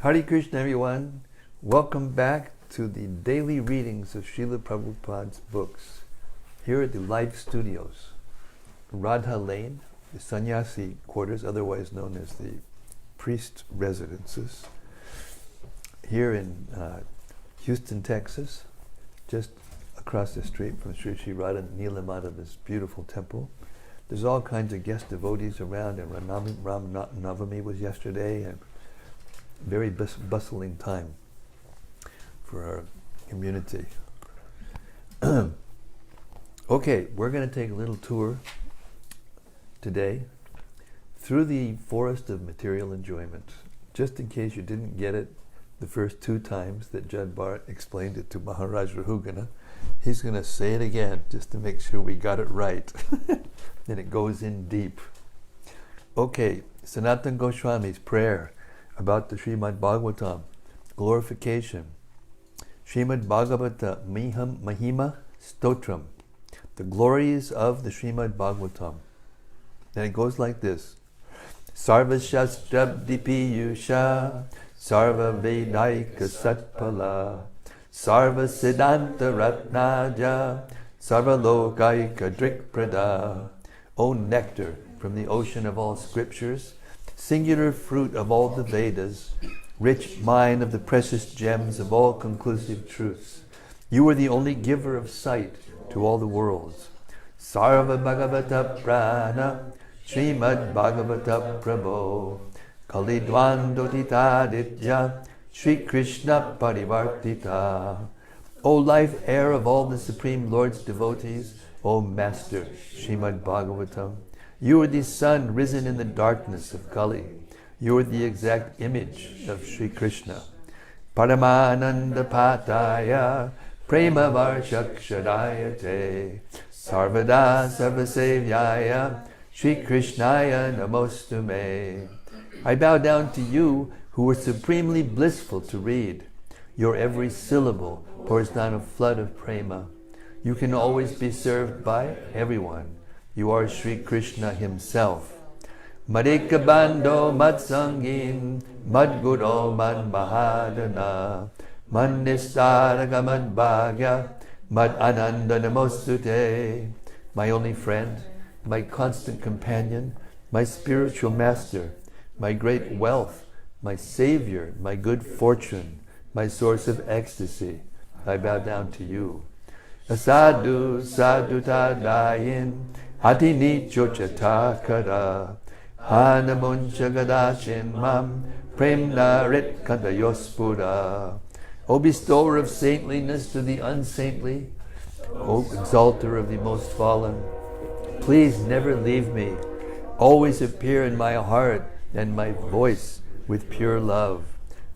Hare Krishna, everyone. Welcome back to the daily readings of Srila Prabhupada's books here at the Life Studios, Radha Lane, the sannyasi quarters, otherwise known as the priest residences, here in Houston, Texas, just across the street from Sri Sri Radha Nilamadava's beautiful temple. There's all kinds of guest devotees around, and Ram Navami was yesterday, and very bustling time for our community. Okay, we're going to take a little tour today through the forest of material enjoyment. Just in case you didn't get it the first two times that Jad Bharat explained it to Maharaj Rahugana, he's going to say it again just to make sure we got it right. Then it goes in deep. Okay, Sanatana Goswami's prayer about the Srimad-Bhagavatam, glorification. Srimad-Bhagavata Mahima Stotram, the glories of the Srimad-Bhagavatam. And it goes like this. Sarva Shastrabdi Piyusha, Sarva Vedaika Satpala, Sarva Siddhanta Ratnaja, Sarva Lokaika Drikprada. O nectar from the ocean of all scriptures, singular fruit of all the Vedas, rich mine of the precious gems of all conclusive truths. You are the only giver of sight to all the worlds. Sarva Bhagavata Prana, Srimad Bhagavata Prabho, Kalidwandotita Ditya, Sri Krishna Parivartita. O life air of all the Supreme Lord's devotees, O Master Srimad Bhagavatam, you are the sun risen in the darkness of Kali. You are the exact image of Sri Krishna. Paramananda Pataya, Prema Varshakshadayate, Sarvada Sarvasevyaya, Sri Krishnaya Namostume. I bow down to you who are supremely blissful to read. Your every syllable pours down a flood of prema. You can always be served by everyone. You are Sri Krishna himself. Madhika Bando Matsangin, Madguro Mad Mahadana, Mad Nistaraga Mad Bhagya, Mad Ananda Namostute. My only friend, my constant companion, my spiritual master, my great wealth, my savior, my good fortune, my source of ecstasy, I bow down to you. Asadu Saduta Dayin, Atini Chochatakara, Hanamuncha Gadachin Mam, Premna Rit Kandayospura. O bestower of saintliness to the unsaintly, O exalter of the most fallen, please never leave me. Always appear in my heart and my voice with pure love.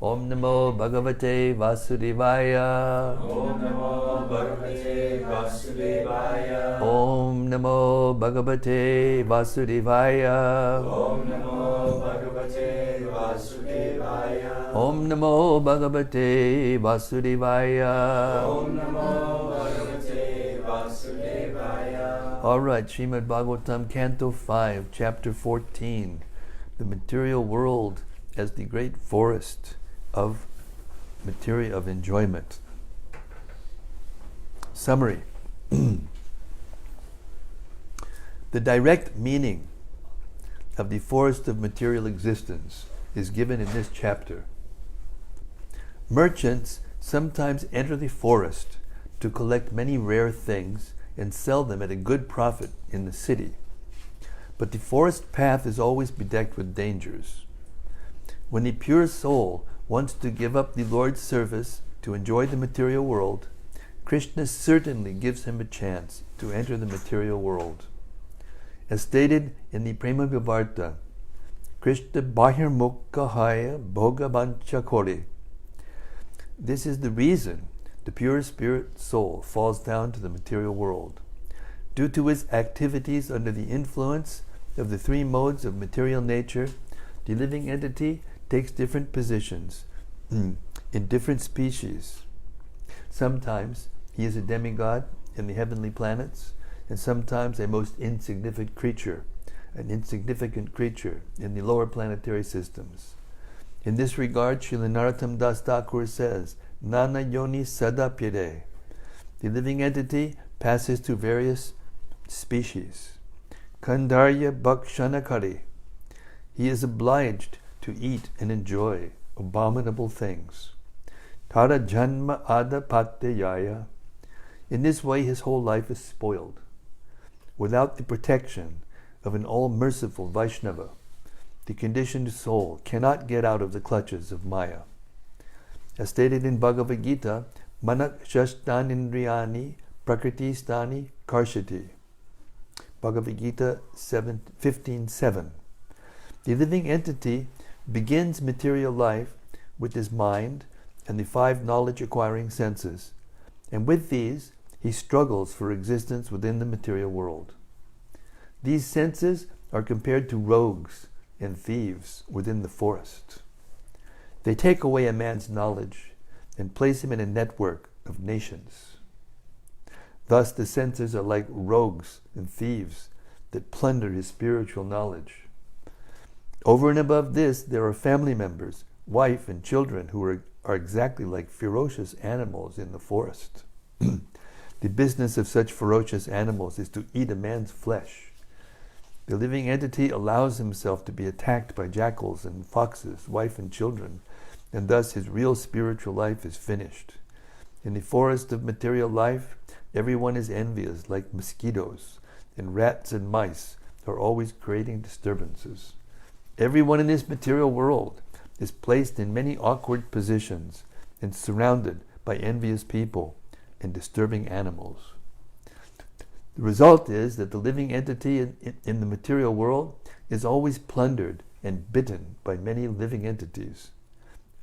Om Namo Bhagavate Vasudevaya. Om Namo Bhagavate Vasudevaya. Om Namo Bhagavate Vasudevaya. Om Namo Bhagavate Vasudevaya. Om Namo Bhagavate Vasudevaya. Om Namo Bhagavate Vasudevaya. All right, Srimad Bhagavatam, Canto 5, Chapter 14. The material world as the great forest of material of enjoyment. Summary. The direct meaning of the forest of material existence is given in this chapter. Merchants sometimes enter the forest to collect many rare things and sell them at a good profit in the city. But the forest path is always bedecked with dangers. When the pure soul wants to give up the Lord's service to enjoy the material world, Krishna certainly gives him a chance to enter the material world. As stated in the Prema Vivarta, Krishna Bahirmukhahaya Bhogavanchakori. This is the reason the pure spirit soul falls down to the material world. Due to his activities under the influence of the three modes of material nature, the living entity takes different positions in different species. Sometimes he is a demigod in the heavenly planets, and sometimes a most insignificant creature in the lower planetary systems. In this regard, Srila Narottam Das Thakur says, Nana Yoni Sadapyade. The living entity passes through various species. Kandarya Bhakshanakari. He is obliged to eat and enjoy abominable things. Tara Janma Ada Patyaya. In this way, his whole life is spoiled. Without the protection of an all-merciful Vaishnava, the conditioned soul cannot get out of the clutches of Maya. As stated in Bhagavad Gita, Manak Shastan Indriyani Prakriti Stani Karshati. Bhagavad Gita 15:7. The living entity begins material life with his mind and the 5 knowledge-acquiring senses, and with these he struggles for existence within the material world. These senses are compared to rogues and thieves within the forest. They take away a man's knowledge and place him in a network of nations. Thus the senses are like rogues and thieves that plunder his spiritual knowledge. Over and above this, there are family members, wife and children who are exactly like ferocious animals in the forest. The business of such ferocious animals is to eat a man's flesh. The living entity allows himself to be attacked by jackals and foxes, wife and children, and thus his real spiritual life is finished. In the forest of material life, everyone is envious like mosquitoes, and rats and mice are always creating disturbances. Everyone in this material world is placed in many awkward positions and surrounded by envious people and disturbing animals. The result is that the living entity in the material world is always plundered and bitten by many living entities.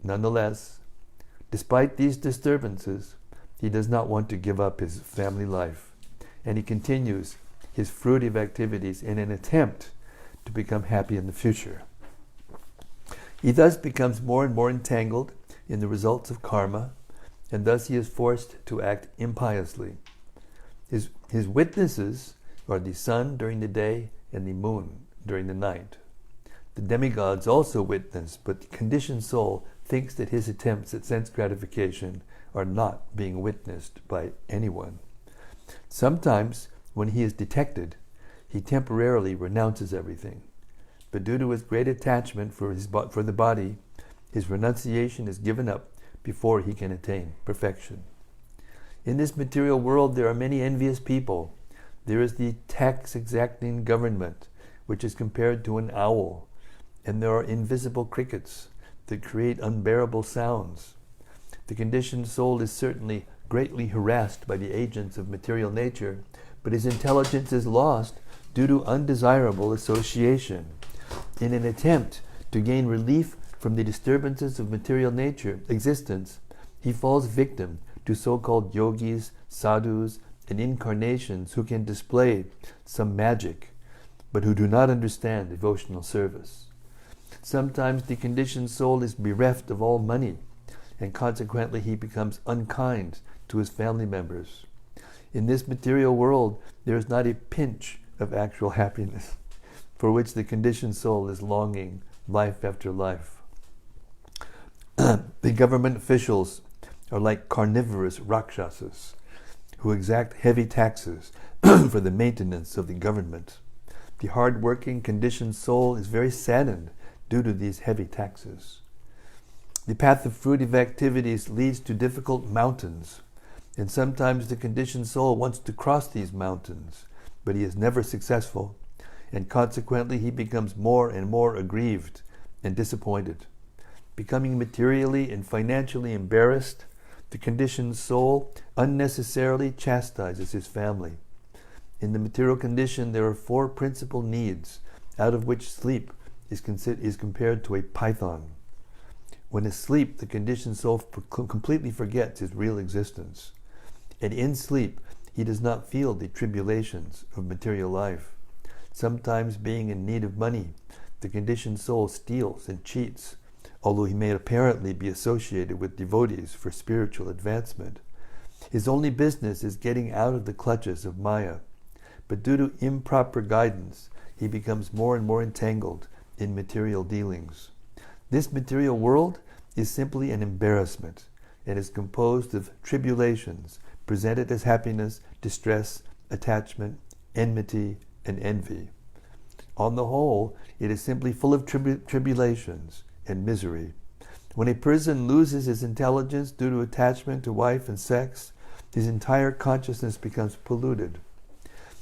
Nonetheless, despite these disturbances, he does not want to give up his family life, and he continues his fruitive activities in an attempt to become happy in the future. He thus becomes more and more entangled in the results of karma, and thus he is forced to act impiously. His witnesses are the sun during the day and the moon during the night. The demigods also witness, but the conditioned soul thinks that his attempts at sense gratification are not being witnessed by anyone. Sometimes, when he is detected, he temporarily renounces everything. But due to his great attachment for the body, his renunciation is given up before he can attain perfection. In this material world, there are many envious people. There is the tax-exacting government, which is compared to an owl, and there are invisible crickets that create unbearable sounds. The conditioned soul is certainly greatly harassed by the agents of material nature, but his intelligence is lost due to undesirable association. In an attempt to gain relief from the disturbances of material nature, existence, he falls victim to so-called yogis, sadhus, and incarnations who can display some magic, but who do not understand devotional service. Sometimes the conditioned soul is bereft of all money, and consequently he becomes unkind to his family members. In this material world, there is not a pinch of actual happiness, for which the conditioned soul is longing life after life. The government officials are like carnivorous rakshasas who exact heavy taxes for the maintenance of the government. The hard-working conditioned soul is very saddened due to these heavy taxes. The path of fruitive activities leads to difficult mountains, and sometimes the conditioned soul wants to cross these mountains, but he is never successful, and consequently he becomes more and more aggrieved and disappointed. Becoming materially and financially embarrassed, the conditioned soul unnecessarily chastises his family. In the material condition, there are 4 principal needs, out of which sleep is compared to a python. When asleep, the conditioned soul completely forgets his real existence. And in sleep, he does not feel the tribulations of material life. Sometimes, being in need of money, the conditioned soul steals and cheats, although he may apparently be associated with devotees for spiritual advancement. His only business is getting out of the clutches of Maya, but due to improper guidance, he becomes more and more entangled in material dealings. This material world is simply an embarrassment and is composed of tribulations presented as happiness, distress, attachment, enmity, and envy. On the whole, it is simply full of tribulations and misery. When a person loses his intelligence due to attachment to wife and sex, his entire consciousness becomes polluted.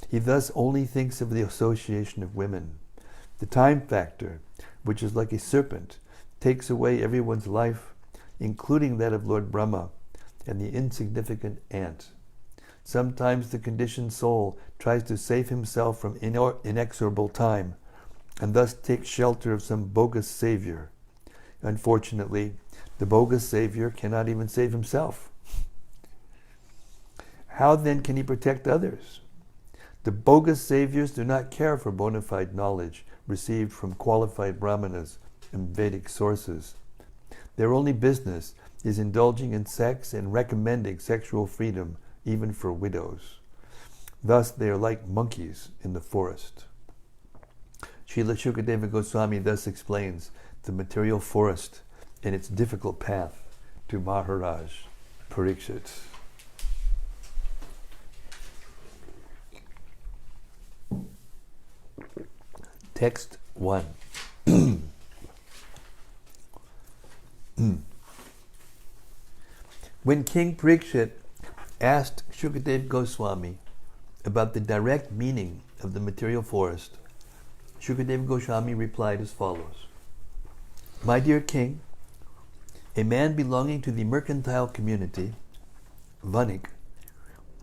He thus only thinks of the association of women. The time factor, which is like a serpent, takes away everyone's life, including that of Lord Brahma and the insignificant ant. Sometimes the conditioned soul tries to save himself from inexorable time, and thus takes shelter of some bogus savior. Unfortunately, the bogus savior cannot even save himself. How then can he protect others? The bogus saviors do not care for bona fide knowledge received from qualified brahmanas and Vedic sources. Their only business is indulging in sex and recommending sexual freedom even for widows. Thus they are like monkeys in the forest. Srila Shukadeva Goswami thus explains the material forest and its difficult path to Maharaj Parikshit. Text 1. When King Parikshit asked Shukadeva Goswami about the direct meaning of the material forest, Shukadeva Goswami replied as follows. My dear king, a man belonging to the mercantile community, Vanik,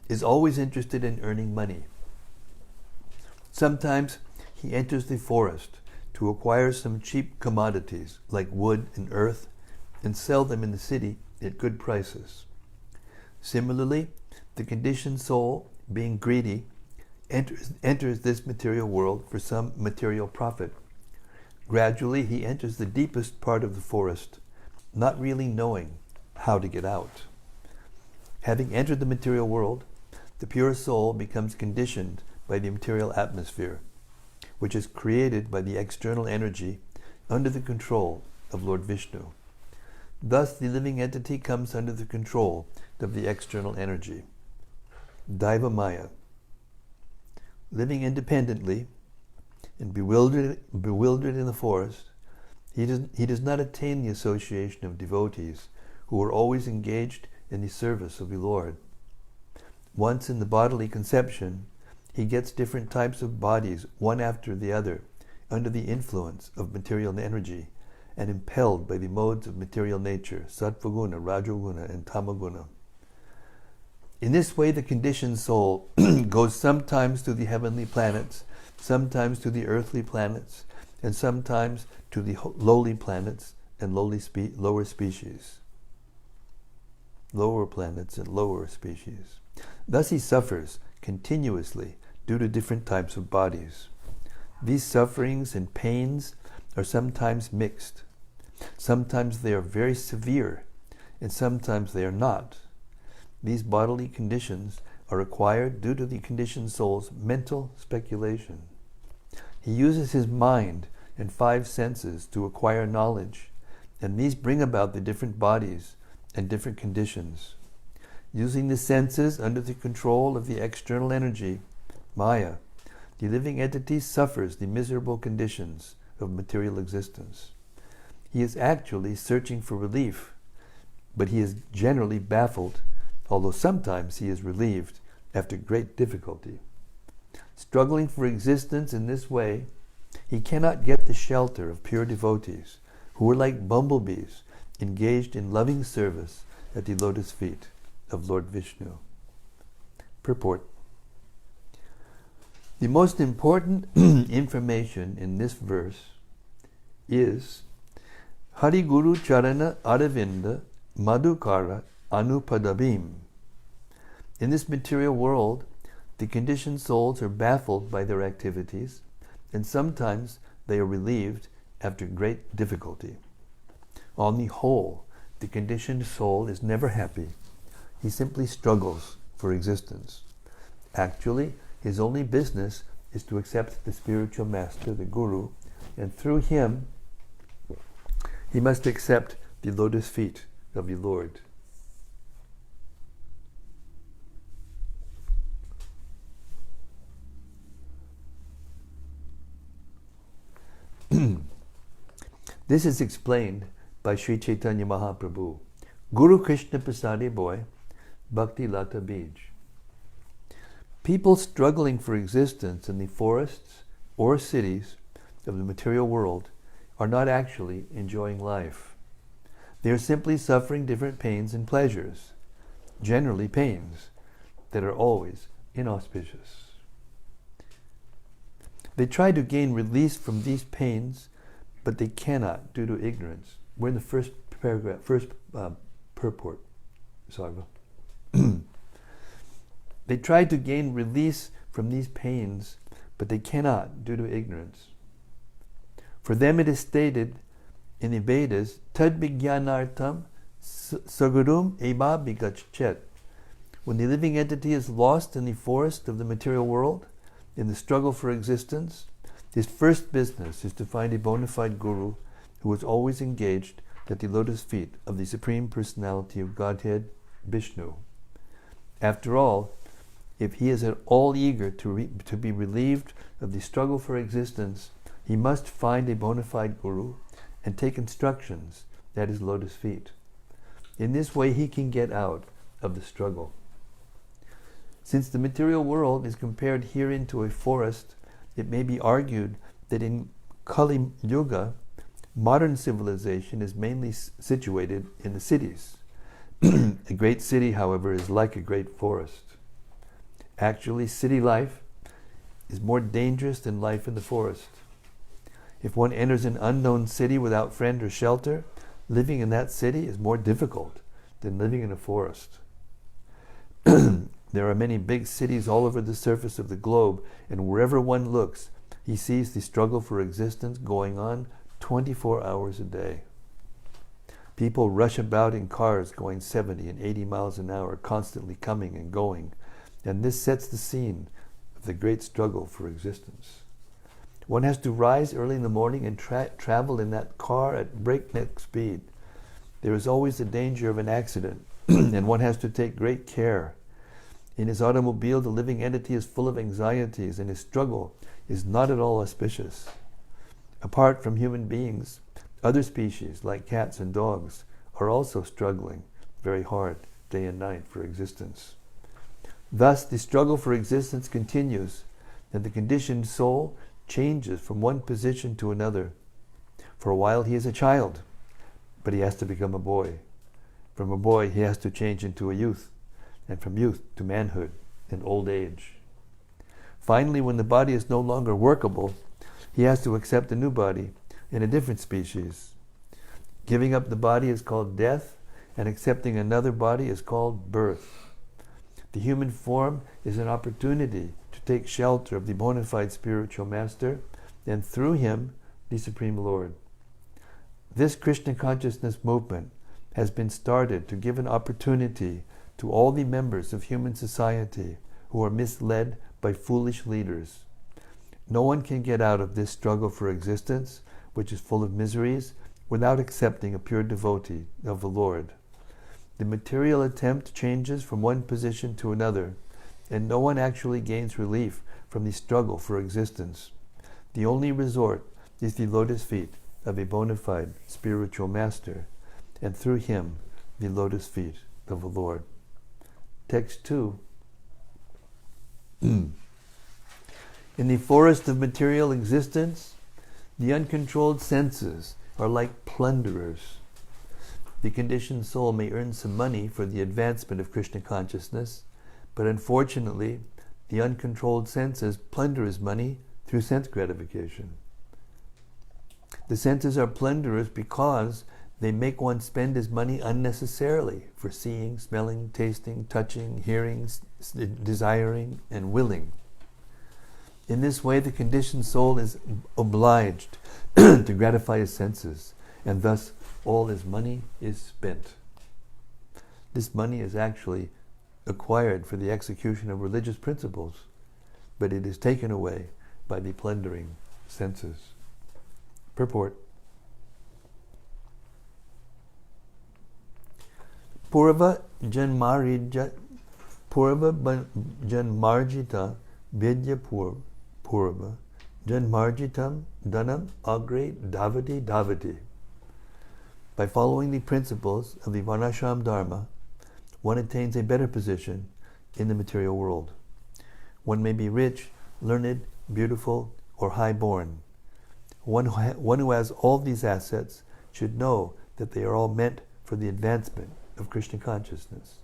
is always interested in earning money. Sometimes he enters the forest to acquire some cheap commodities like wood and earth and sell them in the city at good prices. Similarly, the conditioned soul, being greedy, enters this material world for some material profit. Gradually, he enters the deepest part of the forest, not really knowing how to get out. Having entered the material world, the pure soul becomes conditioned by the material atmosphere, which is created by the external energy under the control of Lord Vishnu. Thus, the living entity comes under the control of the external energy. Daiva Maya. Living independently and bewildered in the forest, he does not attain the association of devotees who are always engaged in the service of the Lord. Once in the bodily conception, he gets different types of bodies, one after the other, under the influence of material energy and impelled by the modes of material nature, Sattvaguna, Rajoguna, and Tamaguna. In this way, the conditioned soul goes sometimes to the heavenly planets, sometimes to the earthly planets, and sometimes to the lowly planets and lower species. Lower planets and lower species. Thus he suffers continuously due to different types of bodies. These sufferings and pains are sometimes mixed. Sometimes they are very severe, and sometimes they are not. These bodily conditions are acquired due to the conditioned soul's mental speculation. He uses his mind and 5 senses to acquire knowledge, and these bring about the different bodies and different conditions. Using the senses under the control of the external energy, Maya, the living entity suffers the miserable conditions of material existence. He is actually searching for relief, but he is generally baffled, although sometimes he is relieved after great difficulty. Struggling for existence in this way, he cannot get the shelter of pure devotees, who are like bumblebees engaged in loving service at the lotus feet of Lord Vishnu. Purport. The most important information in this verse is Hari Guru Charana Aravinda Madhukara Anupadabim. In this material world, the conditioned souls are baffled by their activities, and sometimes they are relieved after great difficulty. On the whole, the conditioned soul is never happy. He simply struggles for existence. Actually, his only business is to accept the spiritual master, the Guru, and through him, he must accept the lotus feet of the Lord. This is explained by Sri Chaitanya Mahaprabhu. Guru Krishna Prasadi Boy, Bhakti Lata Bij. People struggling for existence in the forests or cities of the material world are not actually enjoying life. They are simply suffering different pains and pleasures, generally pains that are always inauspicious. They try to gain release from these pains, but they cannot due to ignorance. We're in the first paragraph, purport. Sarva. They try to gain release from these pains, but they cannot due to ignorance. For them it is stated in the Vedas, Tad Vijnanartam Sagarum Eva Vigachet. When the living entity is lost in the forest of the material world, in the struggle for existence, his first business is to find a bona fide guru who is always engaged at the lotus feet of the Supreme Personality of Godhead, Vishnu. After all, if he is at all eager to be relieved of the struggle for existence, he must find a bona fide guru and take instructions at his lotus feet. In this way he can get out of the struggle. Since the material world is compared herein to a forest, it may be argued that in Kali Yuga, modern civilization is mainly situated in the cities. A great city, however, is like a great forest. Actually, city life is more dangerous than life in the forest. If one enters an unknown city without friend or shelter, living in that city is more difficult than living in a forest. There are many big cities all over the surface of the globe, and wherever one looks, he sees the struggle for existence going on 24 hours a day. People rush about in cars going 70 and 80 miles an hour, constantly coming and going, and this sets the scene of the great struggle for existence. One has to rise early in the morning and travel in that car at breakneck speed. There is always the danger of an accident, and one has to take great care. In his automobile, the living entity is full of anxieties, and his struggle is not at all auspicious. Apart from human beings, other species, like cats and dogs, are also struggling very hard, day and night, for existence. Thus, the struggle for existence continues, and the conditioned soul changes from one position to another. For a while he is a child, but he has to become a boy. From a boy he has to change into a youth, and from youth to manhood and old age. Finally, when the body is no longer workable, he has to accept a new body in a different species. Giving up the body is called death, and accepting another body is called birth. The human form is an opportunity to take shelter of the bona fide spiritual master, and through him, the Supreme Lord. This Krishna consciousness movement has been started to give an opportunity to all the members of human society who are misled by foolish leaders. No one can get out of this struggle for existence, which is full of miseries, without accepting a pure devotee of the Lord. The material attempt changes from one position to another, and no one actually gains relief from the struggle for existence. The only resort is the lotus feet of a bona fide spiritual master, and through him, the lotus feet of the Lord. Text 2. In the forest of material existence, the uncontrolled senses are like plunderers. The conditioned soul may earn some money for the advancement of Krishna consciousness, but unfortunately, the uncontrolled senses plunder his money through sense gratification. The senses are plunderers because they make one spend his money unnecessarily for seeing, smelling, tasting, touching, hearing, desiring, and willing. In this way, the conditioned soul is obliged to gratify his senses, and thus all his money is spent. This money is actually acquired for the execution of religious principles, but it is taken away by the plundering senses. Purport. Purva Janmarjita Vidya Purva Janmarjitam Dhanam Agre Davati Davati. By following the principles of the Varnashram Dharma, one attains a better position in the material world. One may be rich, learned, beautiful, or high-born. One who has all these assets should know that they are all meant for the advancement of Krishna consciousness.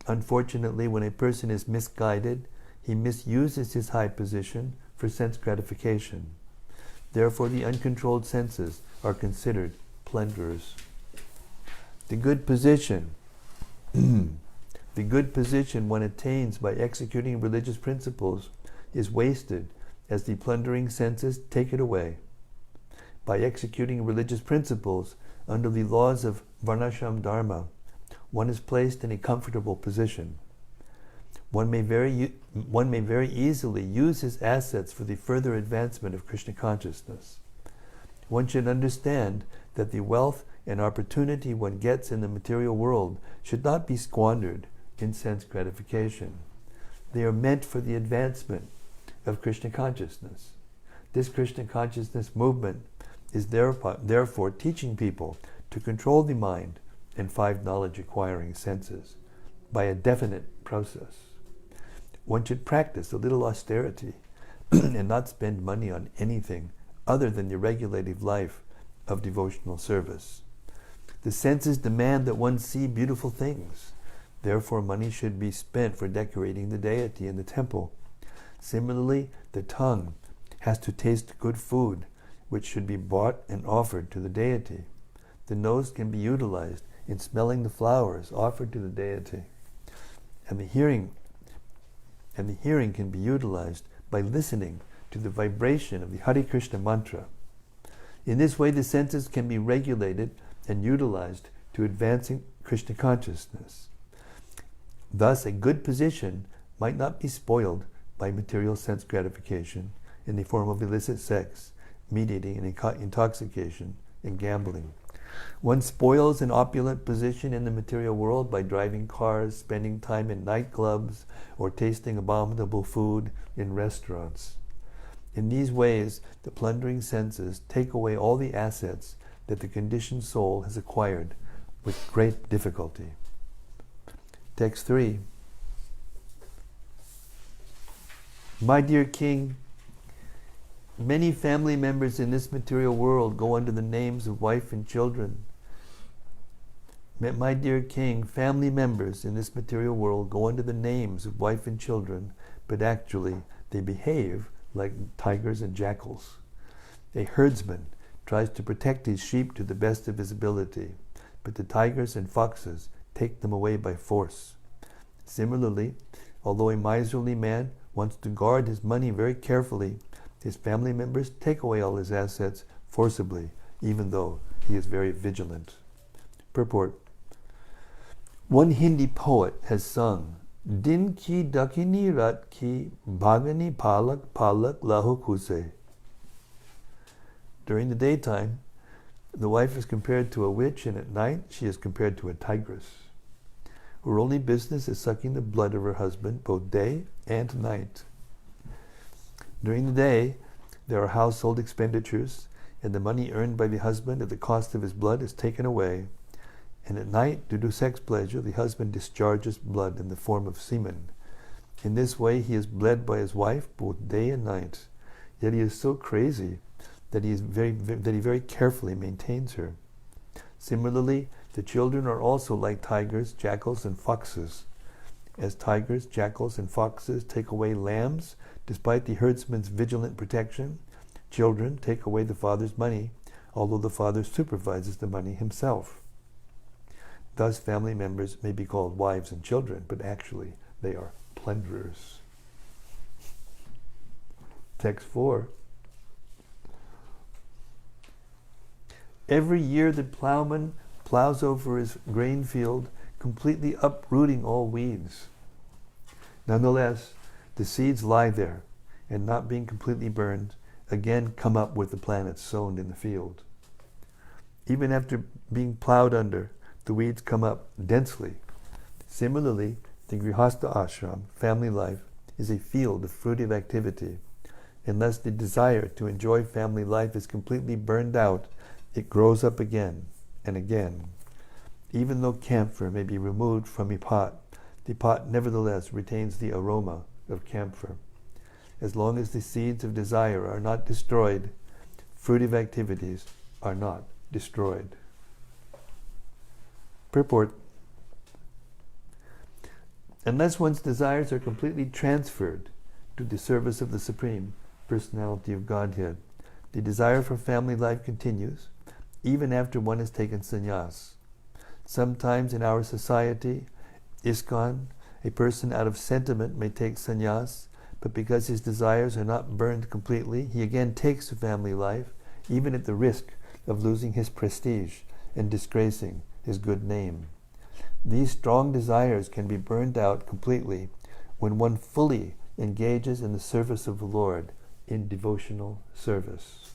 Unfortunately, when a person is misguided, he misuses his high position for sense gratification. Therefore, the uncontrolled senses are considered plunderers. The good position one attains by executing religious principles is wasted as the plundering senses take it away. By executing religious principles under the laws of Varnashram Dharma, one is placed in a comfortable position. One may very easily use his assets for the further advancement of Krishna consciousness. One should understand that the wealth and opportunity one gets in the material world should not be squandered in sense gratification. They are meant for the advancement of Krishna consciousness. This Krishna consciousness movement is therefore teaching people to control the mind and 5 knowledge-acquiring senses by a definite process. One should practice a little austerity and not spend money on anything other than the regulative life of devotional service. The senses demand that one see beautiful things. Therefore, money should be spent for decorating the deity in the temple. Similarly, the tongue has to taste good food, which should be bought and offered to the deity. The nose can be utilized in smelling the flowers offered to the deity. And the hearing can be utilized by listening to the vibration of the Hare Krishna mantra. In this way, the senses can be regulated and utilized to advancing Krishna consciousness. Thus, a good position might not be spoiled by material sense gratification in the form of illicit sex, mediating intoxication, and gambling. One spoils an opulent position in the material world by driving cars, spending time in nightclubs, or tasting abominable food in restaurants. In these ways, the plundering senses take away all the assets that the conditioned soul has acquired with great difficulty. Text 3. My dear King, many family members in this material world go under the names of wife and children. My dear King, family members in this material world go under the names of wife and children, but actually they behave like tigers and jackals. A herdsman tries to protect his sheep to the best of his ability, but the tigers and foxes take them away by force. Similarly, although a miserly man wants to guard his money very carefully, his family members take away all his assets forcibly, even though he is very vigilant. Purport. One Hindi poet has sung, Din ki dakini rat ki bhagani palak palak lahu kuse. During the daytime, the wife is compared to a witch, and at night she is compared to a tigress. Her only business is sucking the blood of her husband both day and night. During the day, there are household expenditures, and the money earned by the husband at the cost of his blood is taken away. And at night, due to sex pleasure, the husband discharges blood in the form of semen. In this way, he is bled by his wife both day and night. Yet he is so crazy that he very carefully maintains her. Similarly, the children are also like tigers, jackals, and foxes. As tigers, jackals, and foxes take away lambs, despite the herdsman's vigilant protection, children take away the father's money, although the father supervises the money himself. Thus, family members may be called wives and children, but actually they are plunderers. Text 4. Every year the plowman plows over his grain field, completely uprooting all weeds. Nonetheless, the seeds lie there, and not being completely burned, again come up with the plants sown in the field. Even after being plowed under, the weeds come up densely. Similarly, the Grihastha ashram, family life, is a field of fruitive activity. Unless the desire to enjoy family life is completely burned out, it grows up again and again. Even though camphor may be removed from a pot, the pot nevertheless retains the aroma of camphor. As long as the seeds of desire are not destroyed, fruitive activities are not destroyed. Purport: unless one's desires are completely transferred to the service of the Supreme Personality of Godhead, the desire for family life continues even after one has taken sannyas. Sometimes in our society, ISKCON, a person out of sentiment may take sannyas, but because his desires are not burned completely, he again takes to family life, even at the risk of losing his prestige and disgracing his good name. These strong desires can be burned out completely when one fully engages in the service of the Lord in devotional service.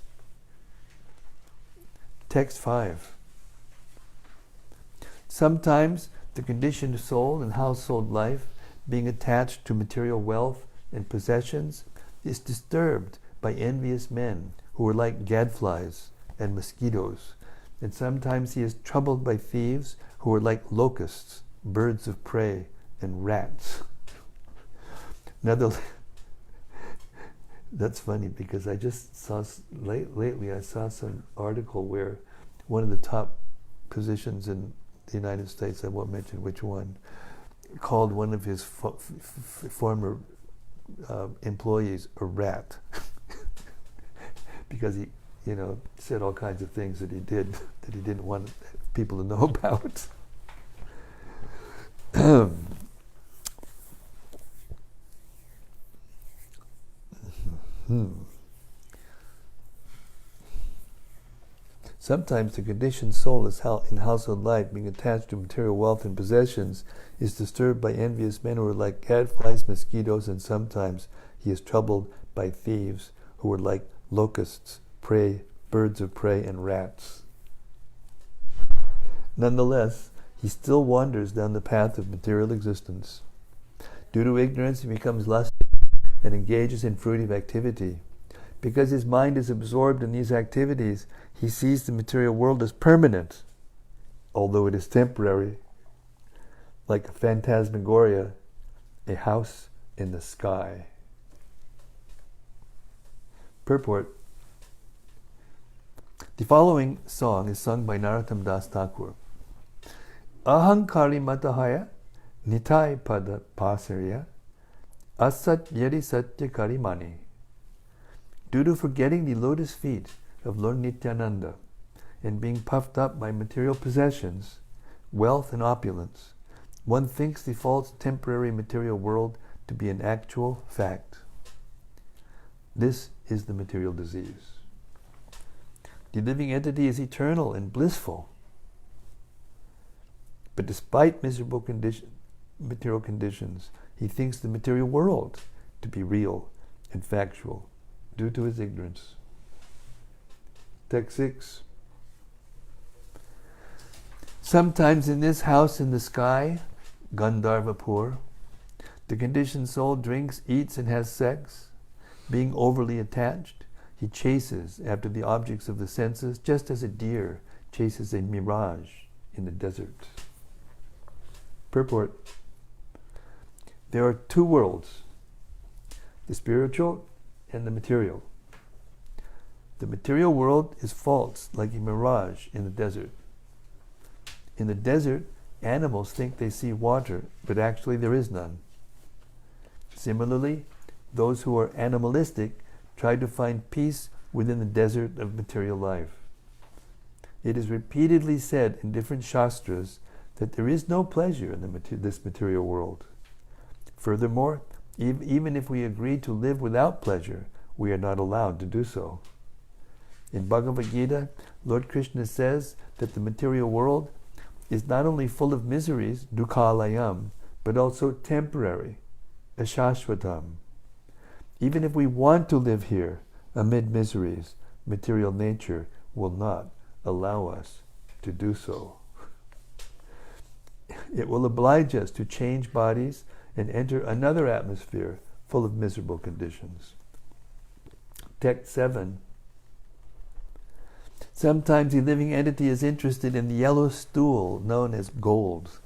Text 5. Sometimes the conditioned soul in household life, being attached to material wealth and possessions, is disturbed by envious men who are like gadflies and mosquitoes, and sometimes he is troubled by thieves who are like locusts, birds of prey, and rats. That's funny because I just saw lately I saw some article where one of the top positions in the United States, I won't mention which one, called one of his former employees a rat because he, said all kinds of things that he did that he didn't want people to know about. Sometimes the conditioned soul in household life, being attached to material wealth and possessions, is disturbed by envious men who are like gadflies, mosquitoes, and sometimes he is troubled by thieves who are like locusts, birds of prey, and rats. Nonetheless, he still wanders down the path of material existence. Due to ignorance, he becomes lusty and engages in fruitive activity. Because his mind is absorbed in these activities, he sees the material world as permanent, although it is temporary, like a phantasmagoria, a house in the sky. Purport: the following song is sung by Narottam Das Thakur. Ahankari matahaya nitai pada pasarya asat yari satya karimani. Due to forgetting the lotus feet of Lord Nityananda and being puffed up by material possessions, wealth and opulence, one thinks the false temporary material world to be an actual fact. This is the material disease. The living entity is eternal and blissful, but despite miserable material conditions, he thinks the material world to be real and factual due to his ignorance. Text 6. Sometimes in this house in the sky, Gandharvapur, the conditioned soul drinks, eats, and has sex. Being overly attached, he chases after the objects of the senses, just as a deer chases a mirage in the desert. Purport: there are two worlds, the spiritual and the material. The material world is false, like a mirage in the desert. In the desert, animals think they see water, but actually there is none. Similarly, those who are animalistic try to find peace within the desert of material life. It is repeatedly said in different shastras that there is no pleasure in this material world. Furthermore, even if we agree to live without pleasure, we are not allowed to do so. In Bhagavad Gita, Lord Krishna says that the material world is not only full of miseries, dukkhalayam, but also temporary, ashashvatam. Even if we want to live here amid miseries, material nature will not allow us to do so. It will oblige us to change bodies and enter another atmosphere full of miserable conditions. Text 7. Sometimes the living entity is interested in the yellow stool known as gold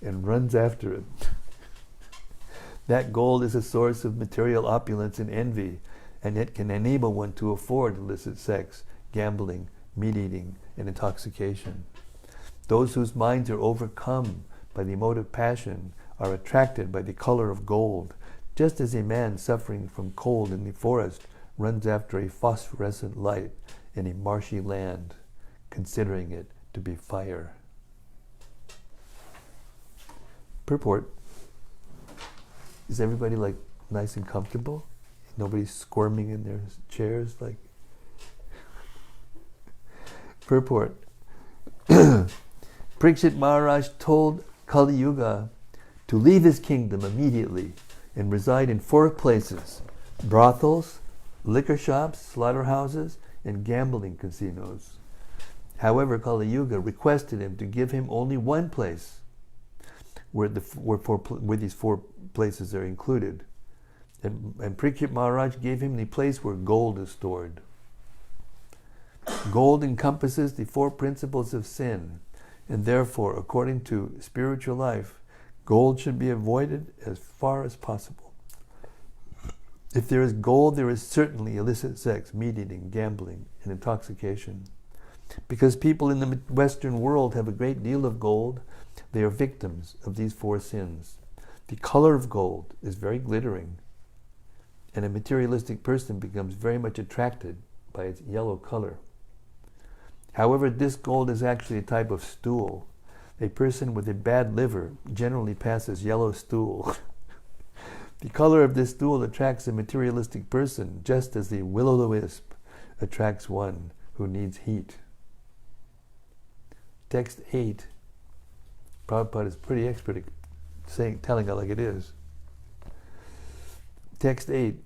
and runs after it. That gold is a source of material opulence and envy, and it can enable one to afford illicit sex, gambling, meat-eating, and intoxication. Those whose minds are overcome by the emotive passion are attracted by the color of gold, just as a man suffering from cold in the forest runs after a phosphorescent light in a marshy land, considering it to be fire. Purport. Is everybody like nice and comfortable? Nobody's squirming in their chairs like... Purport. Parikshit Maharaj told Kali Yuga to leave his kingdom immediately and reside in 4 places: brothels, liquor shops, slaughterhouses, and gambling casinos. However, Kali Yuga requested him to give him only one place where these 4 places are included. And Parikshit Maharaj gave him the place where gold is stored. Gold encompasses the 4 principles of sin, and therefore, according to spiritual life, gold should be avoided as far as possible. If there is gold, there is certainly illicit sex, meat-eating, gambling, and intoxication. Because people in the Western world have a great deal of gold, they are victims of these 4 sins. The color of gold is very glittering, and a materialistic person becomes very much attracted by its yellow color. However, this gold is actually a type of stool. A person with a bad liver generally passes yellow stool. The color of this stool attracts a materialistic person, just as the will-o'-the-wisp attracts one who needs heat. Text 8. Prabhupada is pretty expert at telling it like it is. Text 8.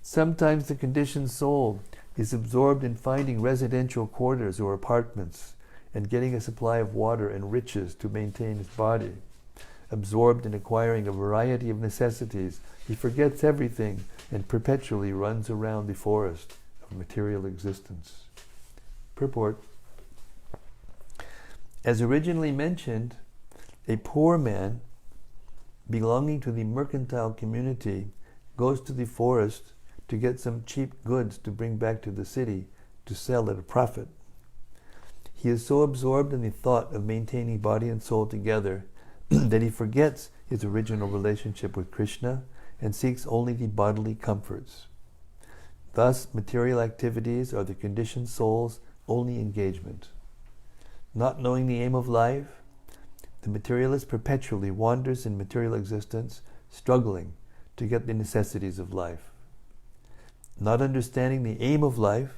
Sometimes the conditioned soul is absorbed in finding residential quarters or apartments and getting a supply of water and riches to maintain his body. Absorbed in acquiring a variety of necessities, he forgets everything and perpetually runs around the forest of material existence. Purport. As originally mentioned, a poor man belonging to the mercantile community goes to the forest to get some cheap goods to bring back to the city to sell at a profit. He is so absorbed in the thought of maintaining body and soul together that he forgets his original relationship with Krishna and seeks only the bodily comforts. Thus, material activities are the conditioned soul's only engagement. Not knowing the aim of life, the materialist perpetually wanders in material existence, struggling to get the necessities of life. Not understanding the aim of life,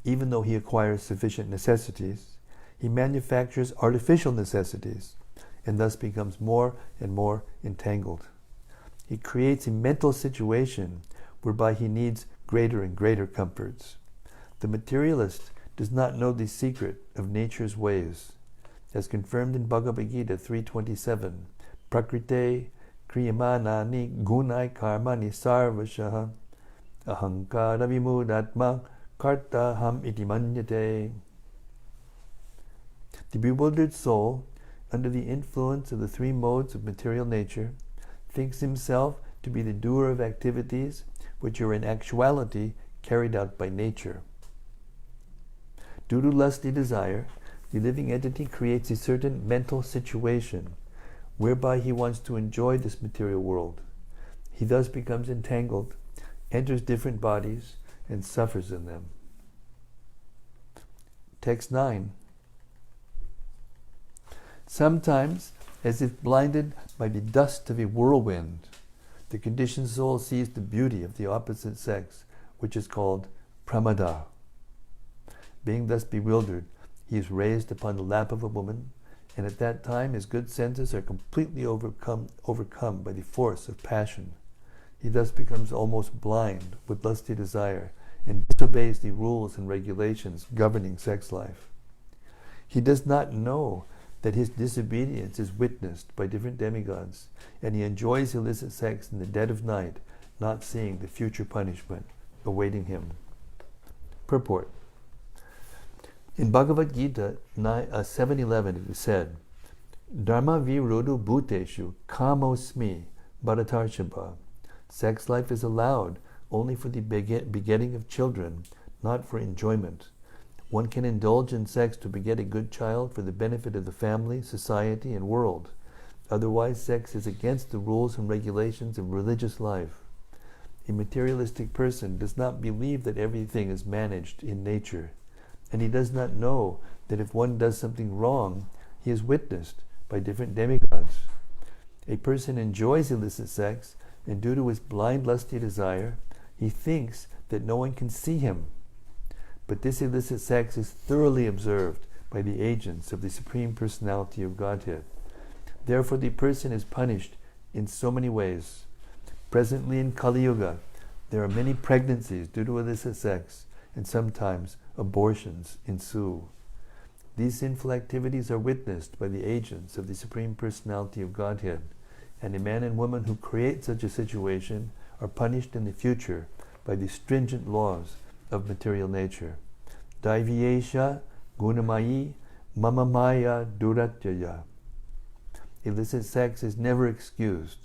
even though he acquires sufficient necessities, he manufactures artificial necessities and thus becomes more and more entangled. He creates a mental situation whereby he needs greater and greater comforts. The materialist does not know the secret of nature's ways. As confirmed in Bhagavad Gita 3.27, Prakrite kriyamanani gunai karmani sarvashaha ahankara vimudatma karta ham iti manyate. The bewildered soul, under the influence of the 3 modes of material nature, thinks himself to be the doer of activities which are in actuality carried out by nature. Due to lusty desire, the living entity creates a certain mental situation whereby he wants to enjoy this material world. He thus becomes entangled, enters different bodies, and suffers in them. Text 9. Sometimes, as if blinded by the dust of a whirlwind, the conditioned soul sees the beauty of the opposite sex, which is called pramada. Being thus bewildered, he is raised upon the lap of a woman, and at that time his good senses are completely overcome by the force of passion. He thus becomes almost blind with lusty desire and disobeys the rules and regulations governing sex life. He does not know that his disobedience is witnessed by different demigods, and he enjoys illicit sex in the dead of night, not seeing the future punishment awaiting him. Purport. In Bhagavad Gita 7:11 it is said, Dharma viruddho bhuteshu kamosmi bharatarshava. Sex life is allowed only for the begetting of children, not for enjoyment. One can indulge in sex to beget a good child for the benefit of the family, society, and world. Otherwise, sex is against the rules and regulations of religious life. A materialistic person does not believe that everything is managed in nature, and he does not know that if one does something wrong, he is witnessed by different demigods. A person enjoys illicit sex, and due to his blind lusty desire, he thinks that no one can see him. But this illicit sex is thoroughly observed by the agents of the Supreme Personality of Godhead. Therefore the person is punished in so many ways. Presently in Kali Yuga, there are many pregnancies due to illicit sex, and sometimes abortions ensue. These sinful activities are witnessed by the agents of the Supreme Personality of Godhead, and a man and woman who create such a situation are punished in the future by the stringent laws of material nature. Daiviyesha gunamayi mamamaya duratyaya. Illicit sex is never excused,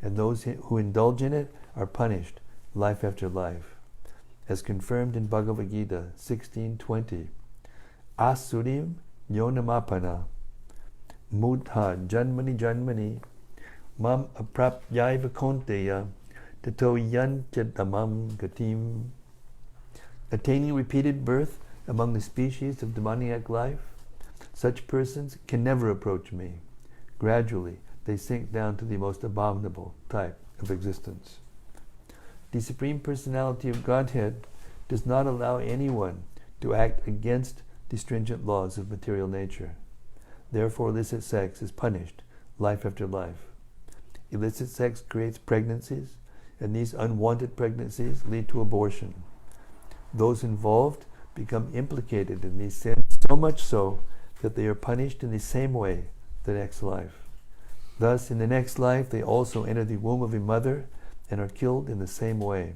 and those who indulge in it are punished life after life. As confirmed in Bhagavad Gita 16:20, Asurim yonamapana mudha janmani janmani mam aprapyaiva konteya tato yanchatamam gatim. Attaining repeated birth among the species of demoniac life, such persons can never approach me. Gradually, they sink down to the most abominable type of existence. The Supreme Personality of Godhead does not allow anyone to act against the stringent laws of material nature. Therefore, illicit sex is punished life after life. Illicit sex creates pregnancies, and these unwanted pregnancies lead to abortion. Those involved become implicated in these sins, so much so that they are punished in the same way the next life. Thus, in the next life, they also enter the womb of a mother and are killed in the same way.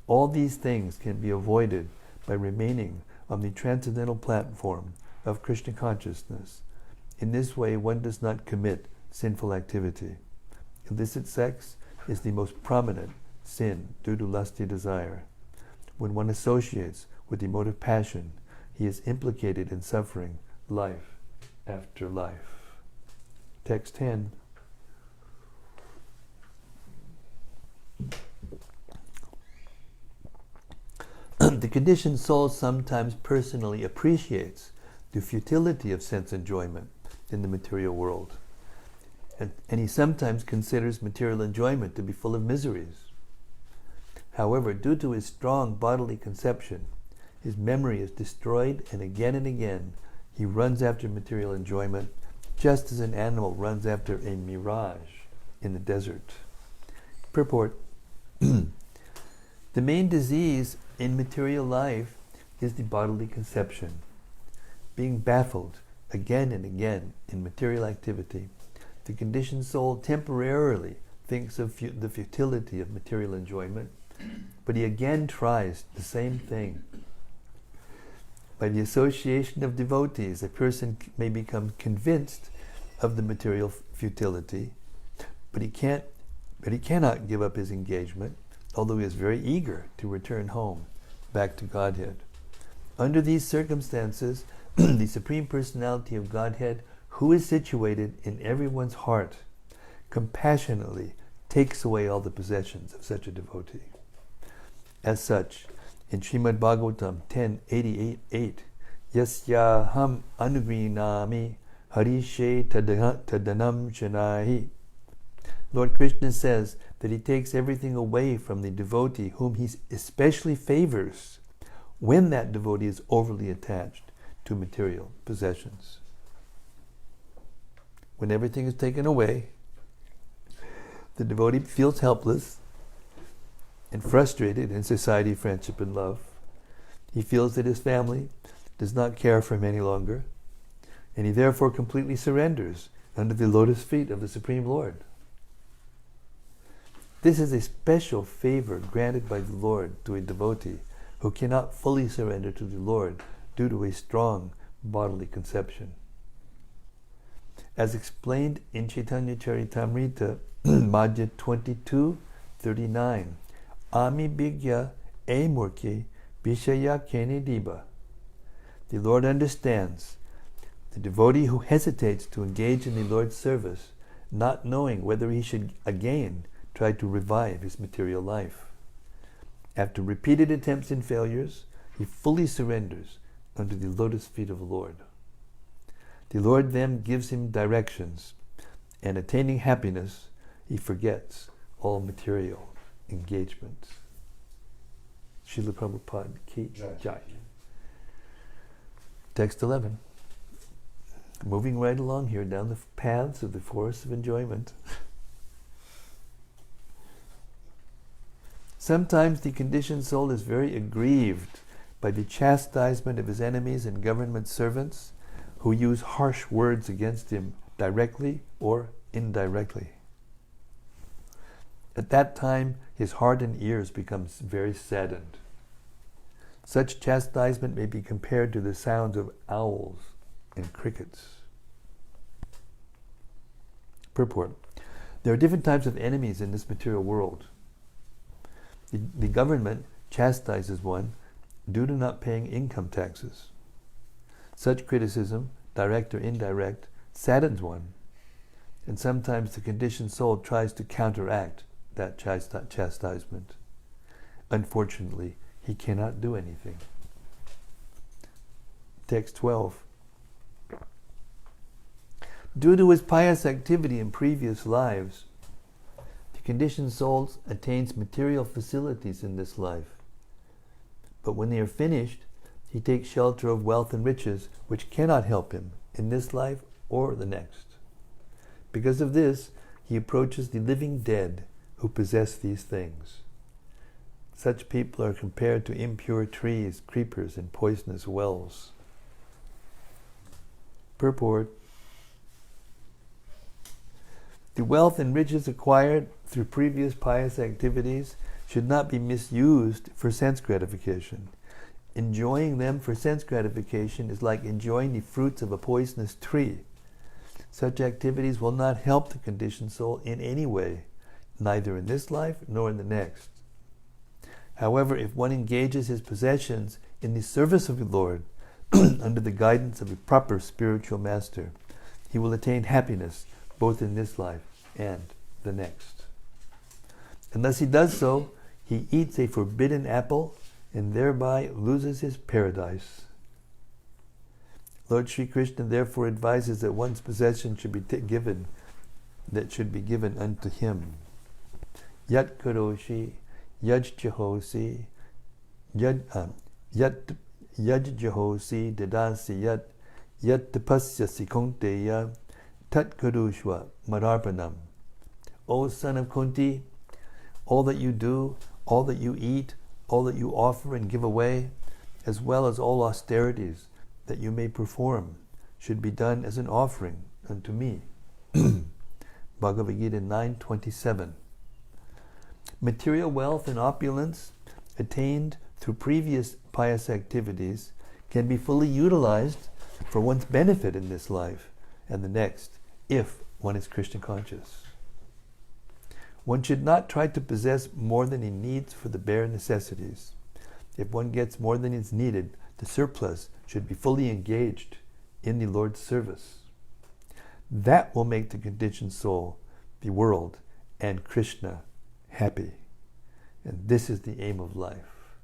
All these things can be avoided by remaining on the transcendental platform of Krishna consciousness. In this way, one does not commit sinful activity. Illicit sex is the most prominent sin due to lusty desire. When one associates with the mode of passion, he is implicated in suffering life after life. Text 10. The conditioned soul sometimes personally appreciates the futility of sense enjoyment in the material world. And he sometimes considers material enjoyment to be full of miseries. However, due to his strong bodily conception, his memory is destroyed, and again he runs after material enjoyment, just as an animal runs after a mirage in the desert. Purport. The main disease in material life is the bodily conception. Being baffled again and again in material activity, the conditioned soul temporarily thinks of the futility of material enjoyment, but he again tries the same thing. By the association of devotees, a person may become convinced of the material futility, but he cannot give up his engagement, although he is very eager to return home, back to Godhead. Under these circumstances, the Supreme Personality of Godhead, who is situated in everyone's heart, compassionately takes away all the possessions of such a devotee. As such, in Srimad-Bhagavatam 10:88, Yasyaham anugrinami harishe tadanam shanahi. Lord Krishna says that he takes everything away from the devotee whom he especially favors when that devotee is overly attached to material possessions. When everything is taken away, the devotee feels helpless and frustrated in society, friendship, and love. He feels that his family does not care for him any longer, and he therefore completely surrenders under the lotus feet of the Supreme Lord. This is a special favor granted by the Lord to a devotee who cannot fully surrender to the Lord due to a strong bodily conception. As explained in Chaitanya Charitamrita, Madhya 22:39, Ami Bhigya E Murki Vishaya Keni Diba. The Lord understands the devotee who hesitates to engage in the Lord's service, not knowing whether he should again try to revive his material life. After repeated attempts and failures, he fully surrenders under the lotus feet of the Lord. The Lord then gives him directions, and attaining happiness, he forgets all material engagements. Srila Prabhupada Ki Jai. Text 11. Moving right along here down the paths of the forest of enjoyment. Sometimes the conditioned soul is very aggrieved by the chastisement of his enemies and government servants who use harsh words against him directly or indirectly. At that time, his heart and ears become very saddened. Such chastisement may be compared to the sounds of owls and crickets. Purport. There are different types of enemies in this material world. The government chastises one due to not paying income taxes. Such criticism, direct or indirect, saddens one, and sometimes the conditioned soul tries to counteract that chastisement. Unfortunately, he cannot do anything. Text 12. Due to his pious activity in previous lives, the conditioned soul attains material facilities in this life. But when they are finished, he takes shelter of wealth and riches which cannot help him in this life or the next. Because of this, he approaches the living dead who possess these things. Such people are compared to impure trees, creepers, and poisonous wells. Purport. The wealth and riches acquired through previous pious activities should not be misused for sense gratification. Enjoying them for sense gratification is like enjoying the fruits of a poisonous tree. Such activities will not help the conditioned soul in any way, neither in this life nor in the next. However, if one engages his possessions in the service of the Lord, under the guidance of a proper spiritual master, he will attain happiness both in this life and the next. Unless he does so, he eats a forbidden apple and thereby loses his paradise. Lord Sri Krishna therefore advises that one's possession should be given unto him. Yat karoshi, yaj jahosi, yaj jahosi dadasi yat tapasyasi konteya tat karushva mararpanam. O son of Kunti, all that you do, all that you eat, all that you offer and give away, as well as all austerities that you may perform, should be done as an offering unto me. Bhagavad Gita 9:27. Material wealth and opulence attained through previous pious activities can be fully utilized for one's benefit in this life and the next, if one is Krishna conscious. One should not try to possess more than he needs for the bare necessities. If one gets more than is needed, the surplus should be fully engaged in the Lord's service. That will make the conditioned soul, the world, and Krishna happy. And this is the aim of life.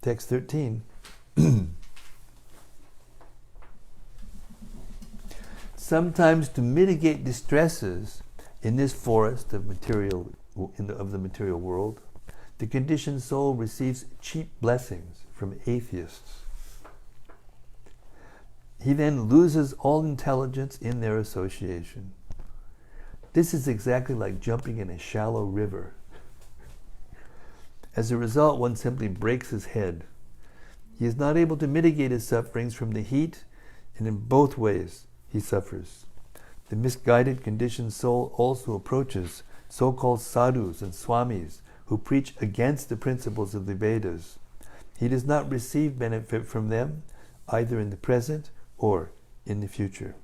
Text 13. Sometimes to mitigate distresses in this forest of the material world, the conditioned soul receives cheap blessings from atheists. He then loses all intelligence in their association. This is exactly like jumping in a shallow river. As a result, one simply breaks his head. He is not able to mitigate his sufferings from the heat, and in both ways he suffers. The misguided conditioned soul also approaches so-called sadhus and swamis who preach against the principles of the Vedas. He does not receive benefit from them, either in the present or in the future.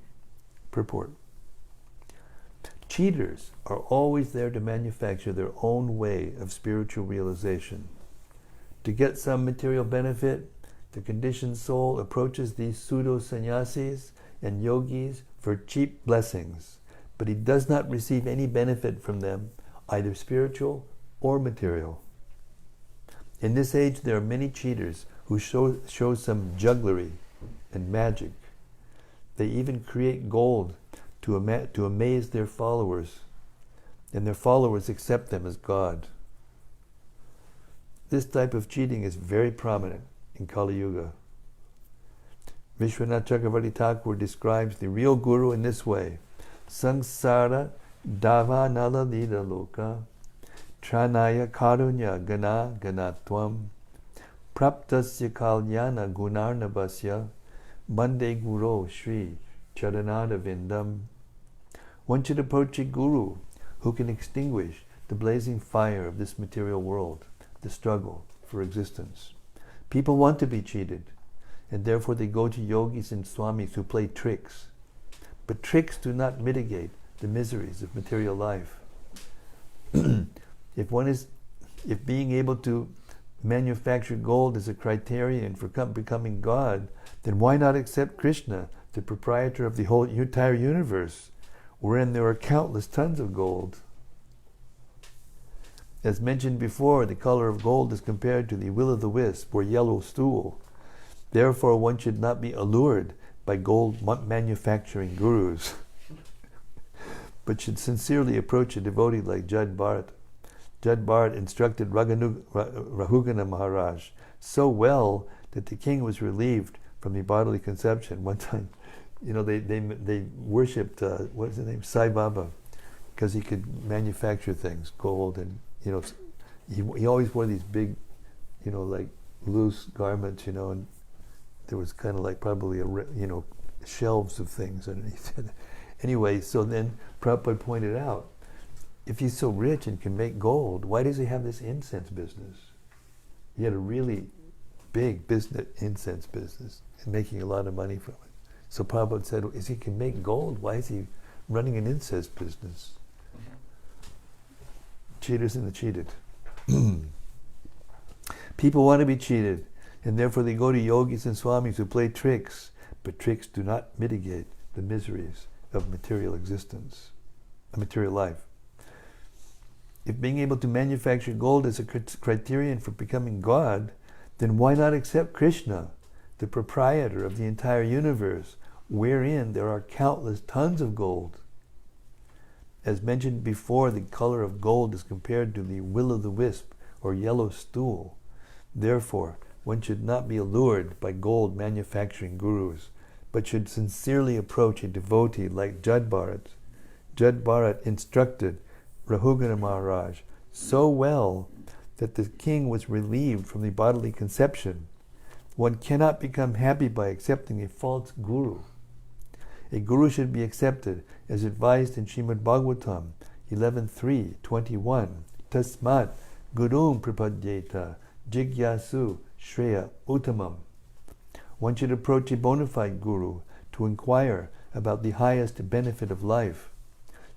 Purport. Cheaters are always there to manufacture their own way of spiritual realization. To get some material benefit, the conditioned soul approaches these pseudo-sannyasis and yogis for cheap blessings, but he does not receive any benefit from them, either spiritual or material. In this age, there are many cheaters who show some jugglery and magic. They even create gold to amaze their followers, and their followers accept them as God. This type of cheating is very prominent in Kali Yuga. Vishwanath Chakravarti Thakur describes the real guru in this way: Sangsara dava nala lida loka tranaya karunya gana ganatvam praptasya kalyana gunarnabasya bande guru shri charanada vindam. One should approach a guru who can extinguish the blazing fire of this material world, the struggle for existence. People want to be cheated, and therefore they go to yogis and swamis who play tricks. But tricks do not mitigate the miseries of material life. If being able to manufacture gold is a criterion for becoming God, then why not accept Krishna, the proprietor of the whole entire universe, wherein there are countless tons of gold? As mentioned before, the color of gold is compared to the will-o'-the-wisp or yellow stool. Therefore, one should not be allured by gold manufacturing gurus, but should sincerely approach a devotee like Jad Bharat. Jad Bharat instructed Rahugana Maharaj so well that the king was relieved from the bodily conception. One time, they worshipped, what is his name, Sai Baba, because he could manufacture things, gold, and he always wore these big, like loose garments, and there was kind of like probably shelves of things underneath it. Anyway, so then Prabhupada pointed out, if he's so rich and can make gold, why does he have this incense business? He had a really big incense business and making a lot of money from it. So Prabhupada said, if he can make gold, why is he running an incense business? Cheaters and the cheated. People want to be cheated, and therefore they go to yogis and swamis who play tricks, but tricks do not mitigate the miseries of material existence, a material life. If being able to manufacture gold is a criterion for becoming God, then why not accept Krishna, the proprietor of the entire universe, wherein there are countless tons of gold? As mentioned before, the color of gold is compared to the will-o'-the-wisp or yellow stool. Therefore, one should not be allured by gold manufacturing gurus, but should sincerely approach a devotee like Jad Bharat. Jad Bharat instructed Rahugana Maharaj so well that the king was relieved from the bodily conception. One cannot become happy by accepting a false guru. A guru should be accepted as advised in Srimad-Bhagavatam 11.3.21. Tasmat gurum prapadyeta jigyasu shreya uttamam. One should approach a bona fide guru to inquire about the highest benefit of life.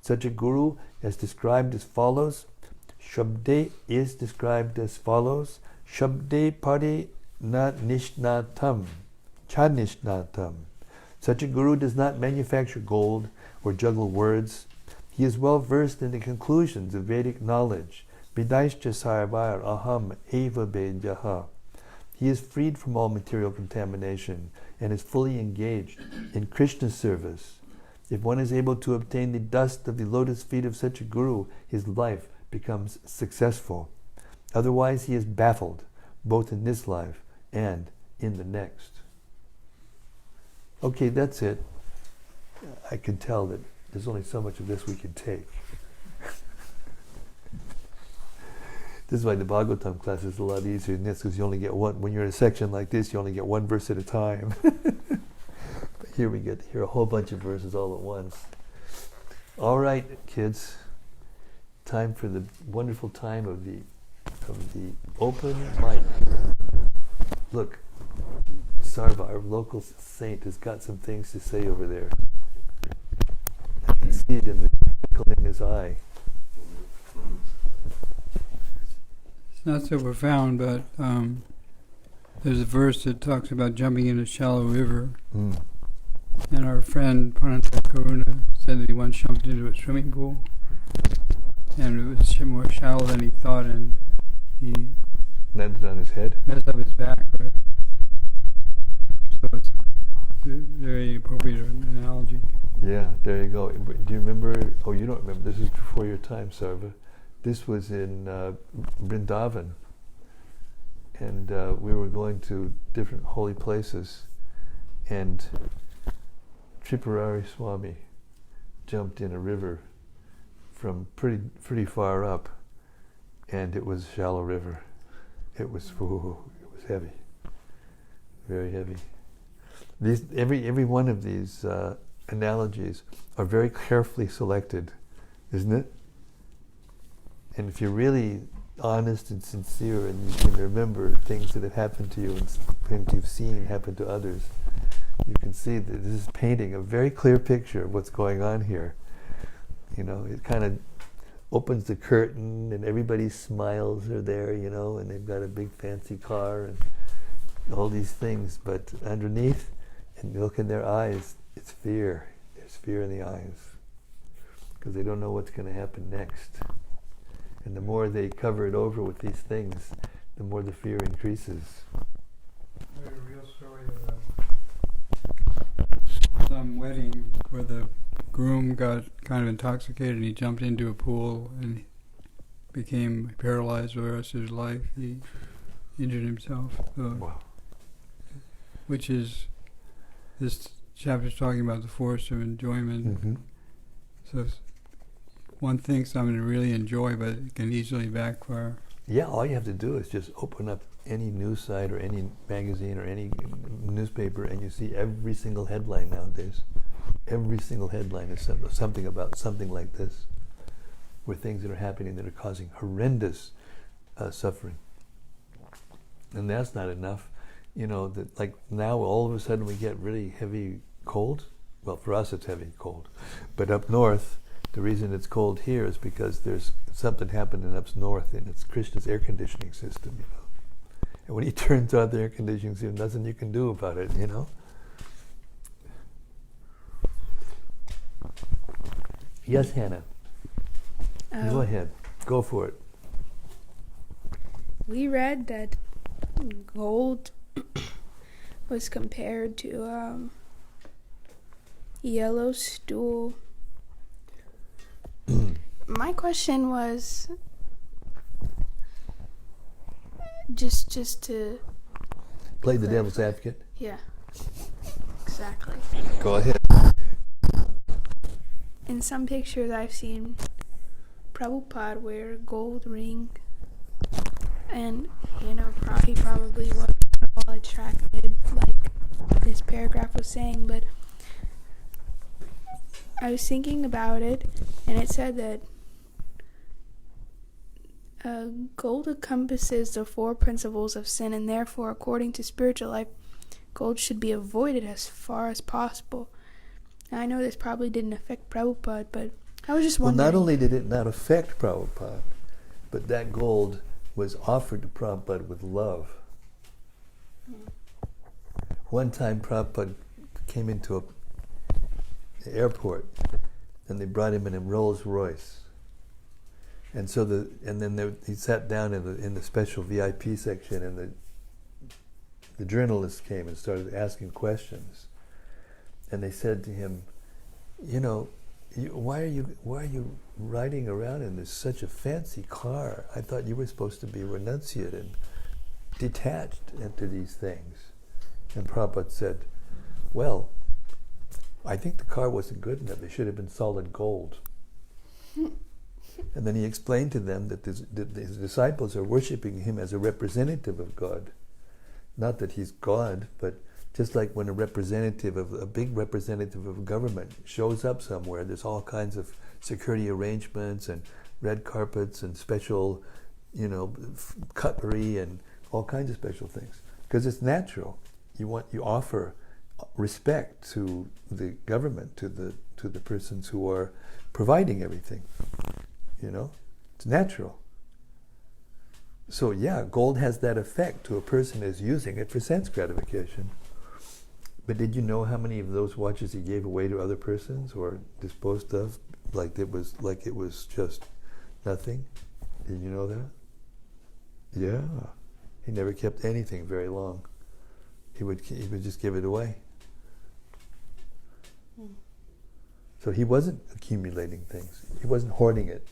Such a guru is described as follows. Shabde is described as follows. Shabde pari na nishnatam, cha nishnatam. Such a guru does not manufacture gold or juggle words. He is well versed in the conclusions of Vedic knowledge. Vidaishcha sarvar aham eva bedyaha. He is freed from all material contamination and is fully engaged in Krishna's service. If one is able to obtain the dust of the lotus feet of such a guru, his life becomes successful. Otherwise, he is baffled, both in this life and in the next. Okay, that's it. I can tell that there's only so much of this we can take. This is why the Bhagavatam class is a lot easier than this, because you only get one. When you're in a section like this, you only get one verse at a time. But here we get to hear a whole bunch of verses all at once. All right, kids. Time for the wonderful time of the open mic. Look, Sarva, our local saint, has got some things to say over there. I can see it in the twinkle in his eye. It's not so profound, but there's a verse that talks about jumping in a shallow river. Mm. And our friend Pranata Karuna said that he once jumped into a swimming pool. And it was more shallow than he thought, and he Landed on his head. messed up his back, right? So it's a very appropriate analogy. Yeah, there you go. Do you remember? Oh, you don't remember. This is before your time, Sarva. This was in Vrindavan. And we were going to different holy places. And Tripurari Swami jumped in a river from pretty far up. And it was a shallow river. It was heavy. Very heavy. Every one of these analogies are very carefully selected, isn't it? And if you're really honest and sincere, and you can remember things that have happened to you and things you've seen happen to others, you can see that this is painting a very clear picture of what's going on here. You know, it kind of opens the curtain, and everybody's smiles are there, you know, and they've got a big fancy car and all these things, but underneath, and you look in their eyes, it's fear. There's fear in the eyes, because they don't know what's going to happen next. And the more they cover it over with these things, the more the fear increases. I heard a real story about some wedding where the groom got kind of intoxicated and he jumped into a pool and became paralyzed for the rest of his life. He injured himself. Wow. Which is, this chapter's talking about the force of enjoyment. Mm-hmm. So one thinks something to really enjoy, but it can easily backfire. Yeah, all you have to do is just open up any news site or any magazine or any newspaper, and you see every single headline nowadays. Every single headline is something about something like this, where things that are happening that are causing horrendous suffering. And that's not enough. You know, that like now all of a sudden we get really heavy cold. Well, for us it's heavy cold. But up north, the reason it's cold here is because there's something happening up north, and it's Krishna's air conditioning system, you know. And when he turns on the air conditioning system, nothing you can do about it, you know. Yes, Hannah. Go ahead. Go for it. We read that gold was compared to yellow stool. My question was just to Play the devil's advocate. Yeah, exactly. Go ahead. In some pictures I've seen Prabhupada wear a gold ring, and you know, he probably wasn't all attracted like this paragraph was saying, but I was thinking about it, and it said that gold encompasses the 4 principles of sin, and therefore, according to spiritual life, gold should be avoided as far as possible. Now, I know this probably didn't affect Prabhupada, but I was just wondering. Well, not only did it not affect Prabhupada, but that gold was offered to Prabhupada with love. One time Prabhupada came into an airport, and they brought him in a Rolls Royce. And so he sat down in the special VIP section, and the journalists came and started asking questions. And they said to him, you know, why are you riding around in such a fancy car? I thought you were supposed to be renunciate and detached into these things. And Prabhupada said, well, I think the car wasn't good enough. It should have been solid gold. And then he explained to them that his disciples are worshipping him as a representative of God. Not that he's God, but just like when a big representative of government shows up somewhere, there's all kinds of security arrangements and red carpets and special, cutlery and all kinds of special things. Because it's natural. You offer respect to the government, to the persons who are providing everything. It's natural. So yeah, gold has that effect to a person who's using it for sense gratification. But did you know how many of those watches he gave away to other persons or disposed of, like it was just nothing? Did you know that? Yeah, he never kept anything very long. He would just give it away. So he wasn't accumulating things. He wasn't hoarding it.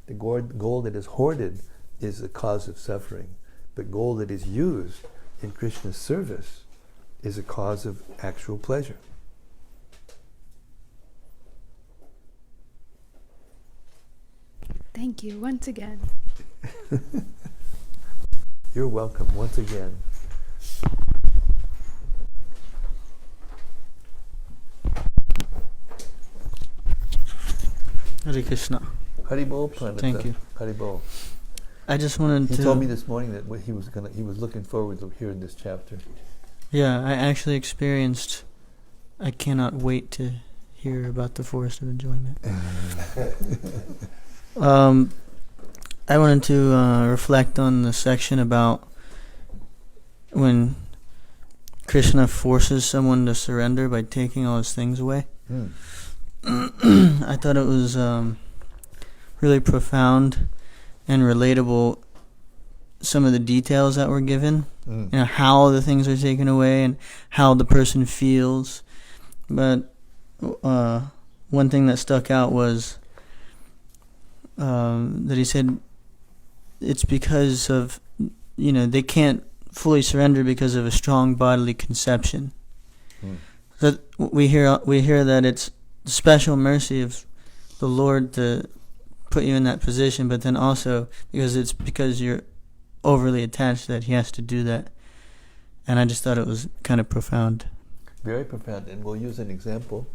The gold that is hoarded is a cause of suffering, but gold that is used in Krishna's service is a cause of actual pleasure. Thank you once again. You're welcome once again. Hare Krishna. Haribol, Pandita. Thank you. Haribol. I just wanted to... He told me this morning that he was looking forward to hearing this chapter. Yeah, I actually experienced... I cannot wait to hear about the Forest of Enjoyment. I wanted to reflect on the section about when Krishna forces someone to surrender by taking all his things away. I thought it was really profound and relatable, some of the details that were given, how the things are taken away and how the person feels. But one thing that stuck out was that he said it's because of, they can't fully surrender because of a strong bodily conception. So we hear that it's the special mercy of the Lord to put you in that position, but then also because you're overly attached that he has to do that. And I just thought it was kind of profound. Very profound. And we'll use an example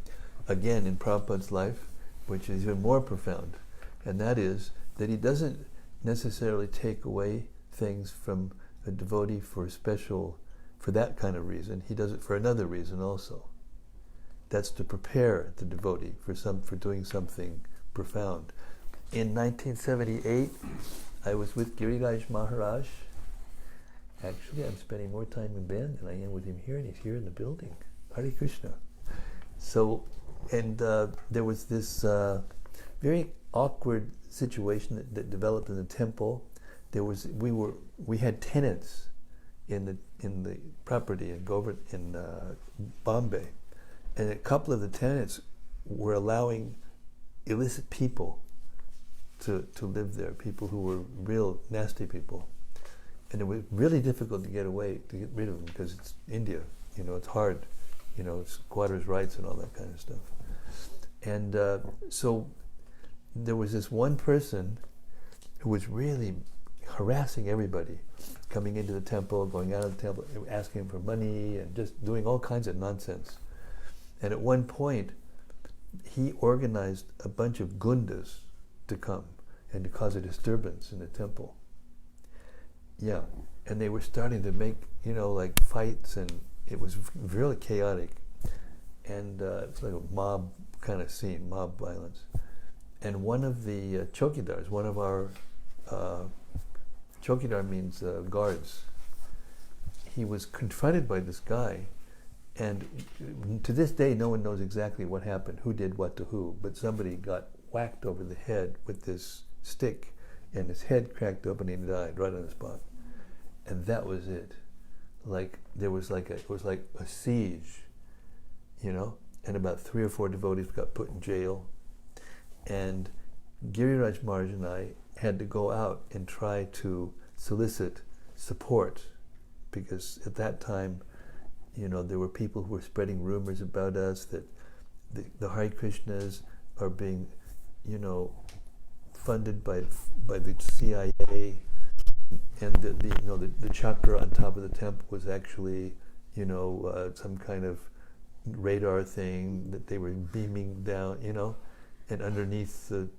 again in Prabhupada's life, which is even more profound. And that is that he doesn't necessarily take away things from a devotee for that kind of reason. He does it for another reason also. That's to prepare the devotee for doing something profound. In 1978, I was with Giriraj Maharaj. Actually, I'm spending more time in Ben than I am with him here, and he's here in the building. Hare Krishna. So, and there was this very awkward situation that developed in the temple. We had tenants in the property in Bombay, and a couple of the tenants were allowing illicit people to live there, people who were real nasty people, and it was really difficult to get rid of them because it's India, it's hard, it's squatters' rights and all that kind of stuff. And so there was this one person who was really harassing everybody, coming into the temple, going out of the temple, asking for money, and just doing all kinds of nonsense. And at one point, he organized a bunch of gundas to come and to cause a disturbance in the temple. Yeah, and they were starting to make, like fights, and it was really chaotic. And it's like a mob kind of scene, mob violence. And one of the chokidars, one of our chokidar means guards. He was confronted by this guy, and to this day, no one knows exactly what happened, who did what to who, but somebody got whacked over the head with this stick, and his head cracked open and he died right on the spot. And that was it. Like it was like a siege, and about 3 or 4 devotees got put in jail. And Giriraj Maharaj and I had to go out and try to solicit support, because at that time, there were people who were spreading rumors about us that the Hare Krishnas are being, funded by the CIA, and the chakra on top of the temple was actually some kind of radar thing that they were beaming down, and underneath the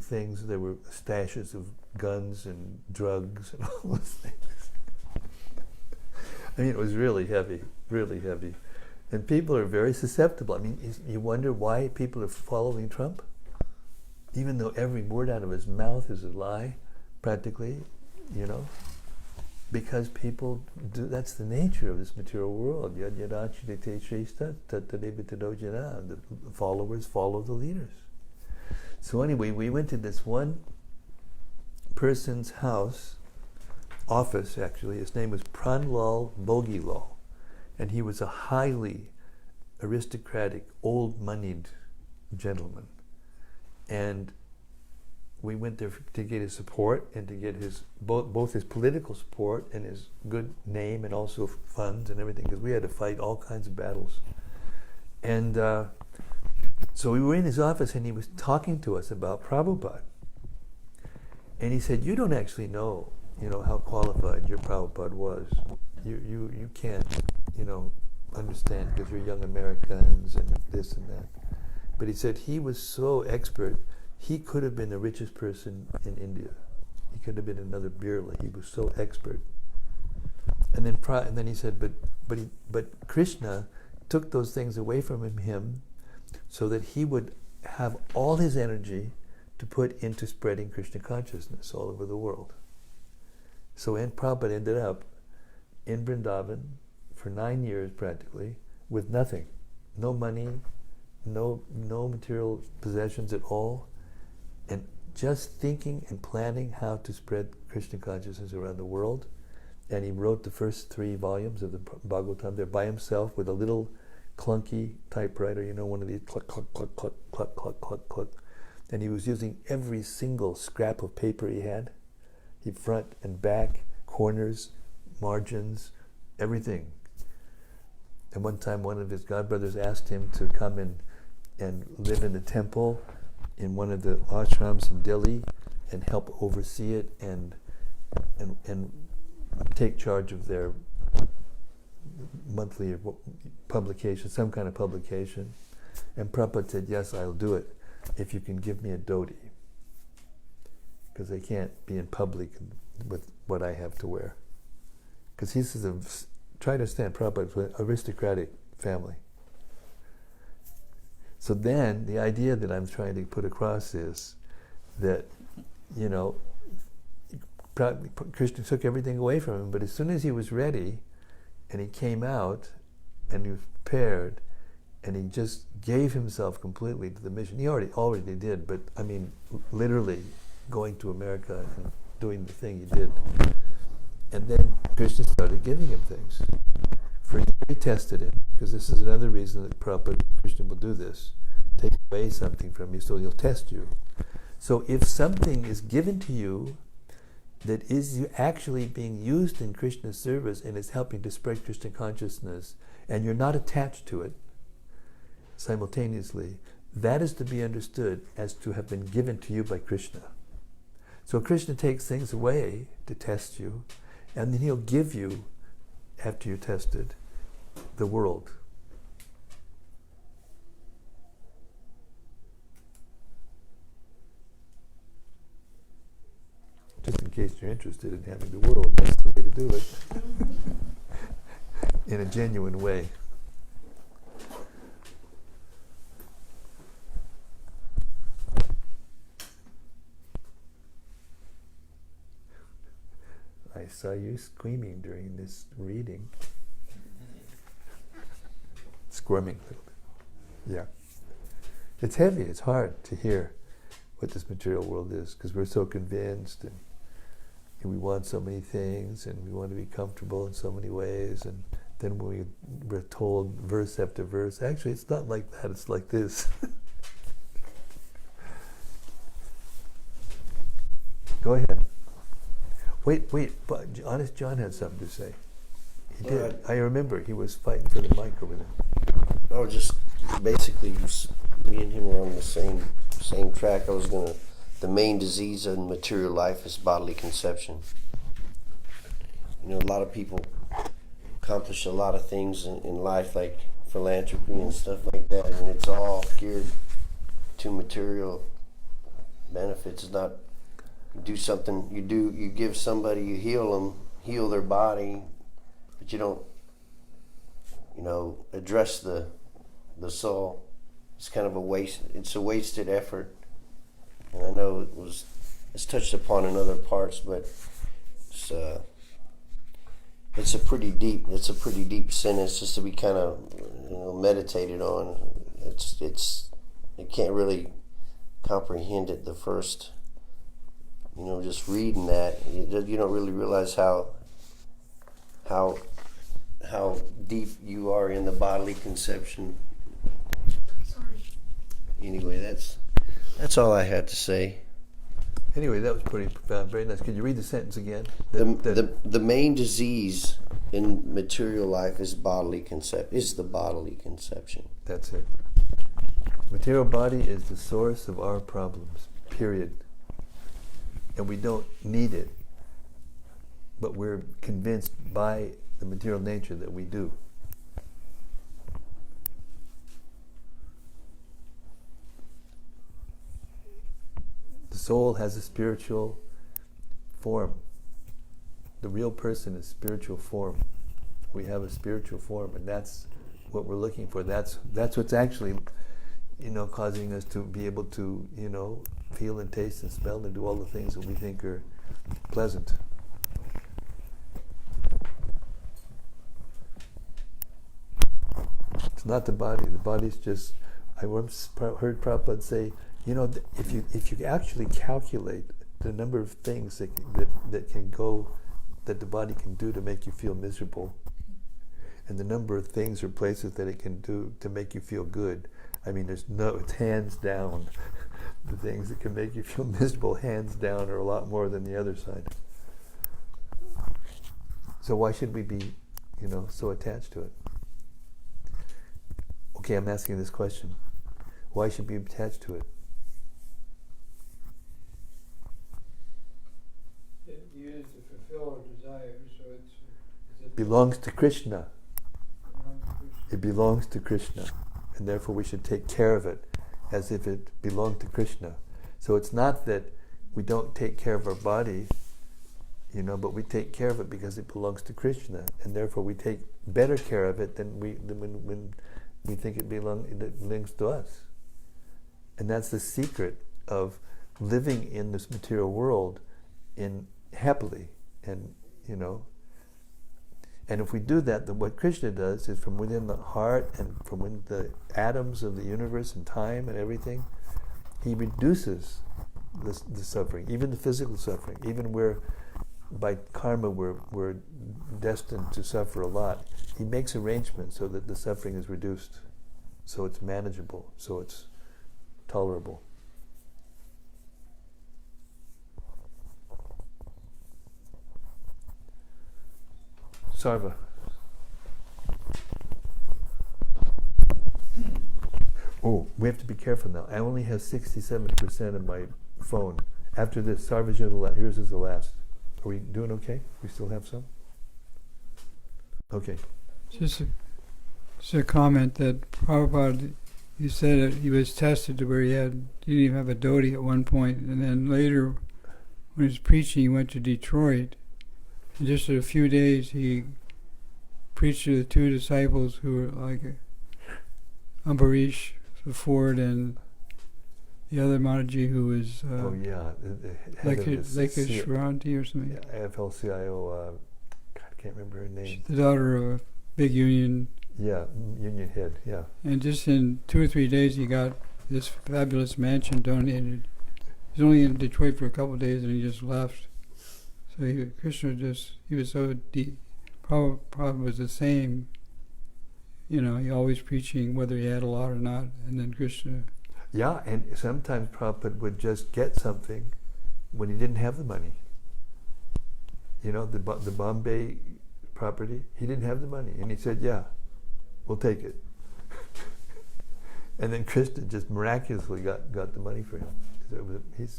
things there were stashes of guns and drugs and all those things. I mean, it was really heavy, and people are very susceptible. I mean, you wonder why people are following Trump, even though every word out of his mouth is a lie, practically, because people do. That's the nature of this material world. The followers follow the leaders. So anyway, we went to this one person's office actually. His name was Pranlal Bogilal, and he was a highly aristocratic, old-moneyed gentleman. And we went there to get his support and to get his both his political support and his good name and also funds and everything, because we had to fight all kinds of battles. And so we were in his office, and he was talking to us about Prabhupada. And he said, "You don't actually know, how qualified your Prabhupada was. You can't, understand because you're young Americans and this and that." But he said he was so expert. He could have been the richest person in India. He could have been another Birla. He was so expert. And then he said, but Krishna took those things away from him, so that he would have all his energy to put into spreading Krishna consciousness all over the world. So Prabhupada ended up in Vrindavan for 9 years practically with nothing, no money, no material possessions at all, and just thinking and planning how to spread Krishna consciousness around the world. And he wrote the first 3 volumes of the Bhagavatam there by himself with a little clunky typewriter, one of these cluck, cluck, cluck, cluck, cluck, cluck, cluck, cluck. And he was using every single scrap of paper he had. He front and back, corners, margins, everything. And one time one of his godbrothers asked him to come and live in the temple in one of the ashrams in Delhi and help oversee it and take charge of their monthly publication, some kind of publication. And Prabhupada said, "Yes, I'll do it if you can give me a dhoti, because I can't be in public with what I have to wear." Because he says, try to understand, Prabhupada was an aristocratic family. So then the idea that I'm trying to put across is that, Krishna took everything away from him, but as soon as he was ready and he came out and he was prepared and he just gave himself completely to the mission. He already did, but I mean literally going to America and doing the thing he did. And then Krishna started giving him things. For a year he tested him, because this is another reason that Prabhupada Krishna will do this. Take away something from you so he'll test you. So if something is given to you that is actually being used in Krishna's service and is helping to spread Krishna consciousness, and you're not attached to it simultaneously, that is to be understood as to have been given to you by Krishna. So Krishna takes things away to test you, and then he'll give you, after you're tested, the world. Just in case you're interested in having the world, that's the way to do it. In a genuine way. I saw you screaming during this reading. Squirming a little bit. Yeah. It's heavy, it's hard to hear what this material world is, because we're so convinced and we want so many things and we want to be comfortable in so many ways, and then we're told verse after verse, actually it's not like that, it's like this. Go ahead. Wait, but Honest John had something to say. He did. I remember he was fighting for the mic over there. Oh, just basically, me and him were on the same track. I was gonna the main disease in material life is bodily conception. You know, a lot of people accomplish a lot of things in life, like philanthropy and stuff like that, and it's all geared to material benefits. It's not, you do something, you give somebody, you heal them, heal their body, but you don't, address the soul. It's kind of a waste. It's a wasted effort. And I know it's touched upon in other parts, but it's a pretty deep sentence just to be kind of meditated on. You can't really comprehend it the first, just reading that. You don't really realize how deep you are in the bodily conception. Sorry. Anyway, that's all I had to say. Anyway, that was pretty profound. Very nice. Could you read the sentence again? The main disease in material life is the bodily conception. That's it. Material body is the source of our problems, period. And we don't need it, but we're convinced by the material nature that we do. The soul has a spiritual form. The real person is spiritual form. We have a spiritual form, and that's what we're looking for. That's what's actually, causing us to be able to, feel and taste and smell and do all the things that we think are pleasant. It's not the body. The body's just. I once heard Prabhupada say, if you actually calculate the number of things that the body can do to make you feel miserable, and the number of things or places that it can do to make you feel good, it's hands down. The things that can make you feel miserable, hands down, are a lot more than the other side. So why should we be, so attached to it? Okay, I'm asking this question. Why should we be attached to it? It used to fulfill our desires, so it belongs to Krishna. It belongs to Krishna, and therefore we should take care of it as if it belonged to Krishna. So it's not that we don't take care of our body, but we take care of it because it belongs to Krishna, and therefore we take better care of it than when we think it belongs to us. And that's the secret of living in this material world happily, and and if we do that, then what Krishna does is from within the heart and from within the atoms of the universe and time and everything, he reduces the suffering, even the physical suffering, even where by karma we're destined to suffer a lot. He makes arrangements so that the suffering is reduced, so it's manageable, so it's tolerable. Sarva. Oh, we have to be careful now. I only have 67% of my phone. After this, Sarva's yours is the last. Are we doing okay? We still have some? Okay. Just a comment that Prabhupada, he said that he was tested to where he didn't even have a dhoti at one point, and then later when he was preaching, he went to Detroit. And just in a few days, he preached to the two disciples who were like Ambarish Ford and the other Mataji who was Shranti or something. Yeah, AFL-CIO, I can't remember her name. The daughter of a big union. Yeah, union head, yeah. And just in 2 or 3 days, he got this fabulous mansion donated. He was only in Detroit for a couple of days and he just left. So Krishna he was so deep. Prabhupada was the same, he always preaching whether he had a lot or not, and then Krishna. Yeah, and sometimes Prabhupada would just get something when he didn't have the money. The Bombay property, he didn't have the money, and he said, yeah, we'll take it. And then Krishna just miraculously got the money for him.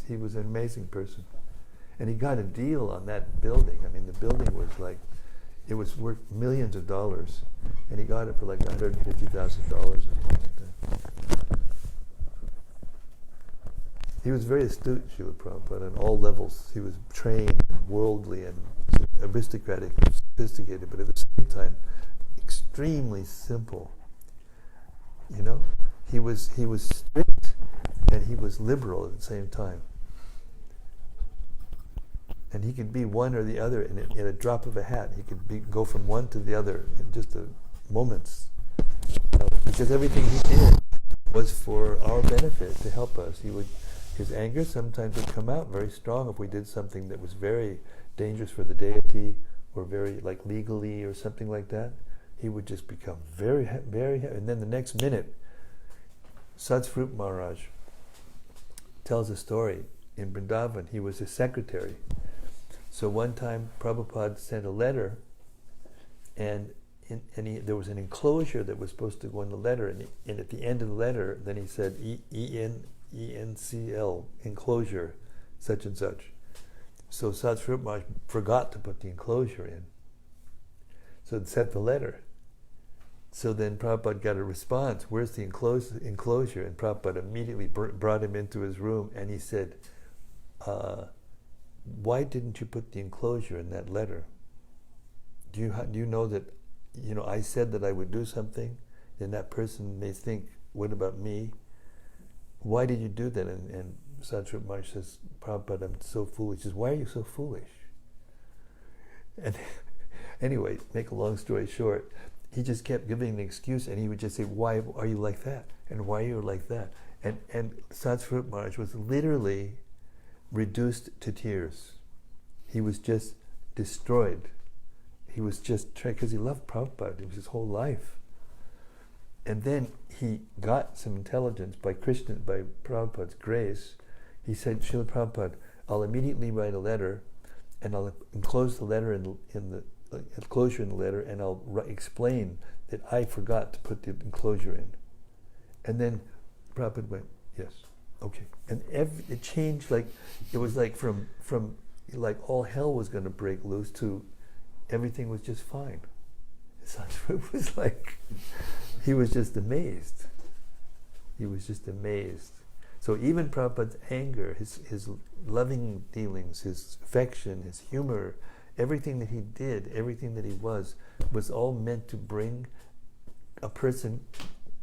he was an amazing person. And he got a deal on that building. I mean, the building was like, it was worth millions of dollars, and he got it for like $150,000 or something like that. He was very astute, Srila Prabhupada, on all levels. He was trained, and worldly, and aristocratic, and sophisticated, but at the same time, extremely simple. You know, he was strict, and he was liberal at the same time. And he could be one or the other in a drop of a hat. He could go from one to the other in just moments. Because everything he did was for our benefit, to help us. His anger sometimes would come out very strong if we did something that was very dangerous for the deity, or very like legally or something like that. He would just become very, very heavy. And then the next minute, Satsvarup Maharaj tells a story. In Vrindavan, he was his secretary. So one time, Prabhupada sent a letter, and there was an enclosure that was supposed to go in the letter, and at the end of the letter, then he said, ENCL, enclosure, such and such. So Satsvarup Maharaj forgot to put the enclosure in. So it sent the letter. So then Prabhupada got a response, where's the enclosure? And Prabhupada immediately brought him into his room, and he said, why didn't you put the enclosure in that letter? Do you know that, I said that I would do something, and that person may think, what about me? Why did you do that? And Satsvarup Maharaj says, Prabhupada, I'm so foolish. He says, why are you so foolish? And anyway, make a long story short, he just kept giving an excuse, and he would just say, why are you like that? And why are you like that? And Satsvarup Maharaj was literally reduced to tears. He was just destroyed. He was just because he loved Prabhupada. It was his whole life. And then he got some intelligence by Prabhupada's grace. He said, Srila Prabhupada, I'll immediately write a letter, and I'll enclose the letter in the enclosure in the letter, and I'll explain that I forgot to put the enclosure in. And then Prabhupada went, yes. Okay, and it changed, like it was like from like all hell was going to break loose to everything was just fine. It was like he was just amazed. He was just amazed. So even Prabhupada's anger, his loving dealings, his affection, his humor, everything that he did, everything that he was all meant to bring a person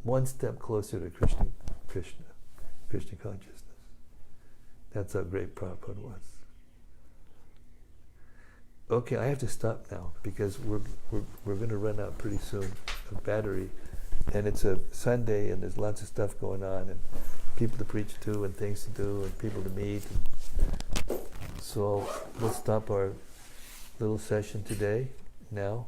one step closer to Krishna consciousness. That's how great Prabhupada was. Okay, I have to stop now because we're going to run out pretty soon of battery, and it's a Sunday and there's lots of stuff going on and people to preach to and things to do and people to meet. And so we'll stop our little session today now.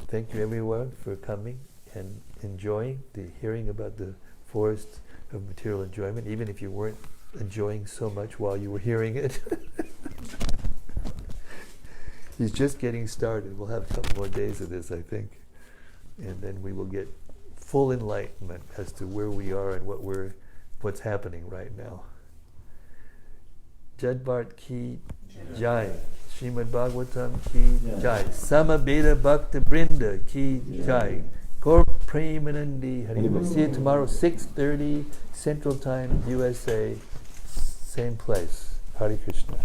Thank you everyone for coming and enjoying hearing about the forest of material enjoyment, even if you weren't enjoying so much while you were hearing it. He's just getting started. We'll have a couple more days of this, I think, and then we will get full enlightenment as to where we are and what's happening right now. Jadbart ki jai, Srimad-Bhagavatam ki jai, Samabeda Bhakta Brinda ki jai. Gaur Premanandi Hari. See you tomorrow, 6:30 Central Time, USA, same place. Hare Krishna.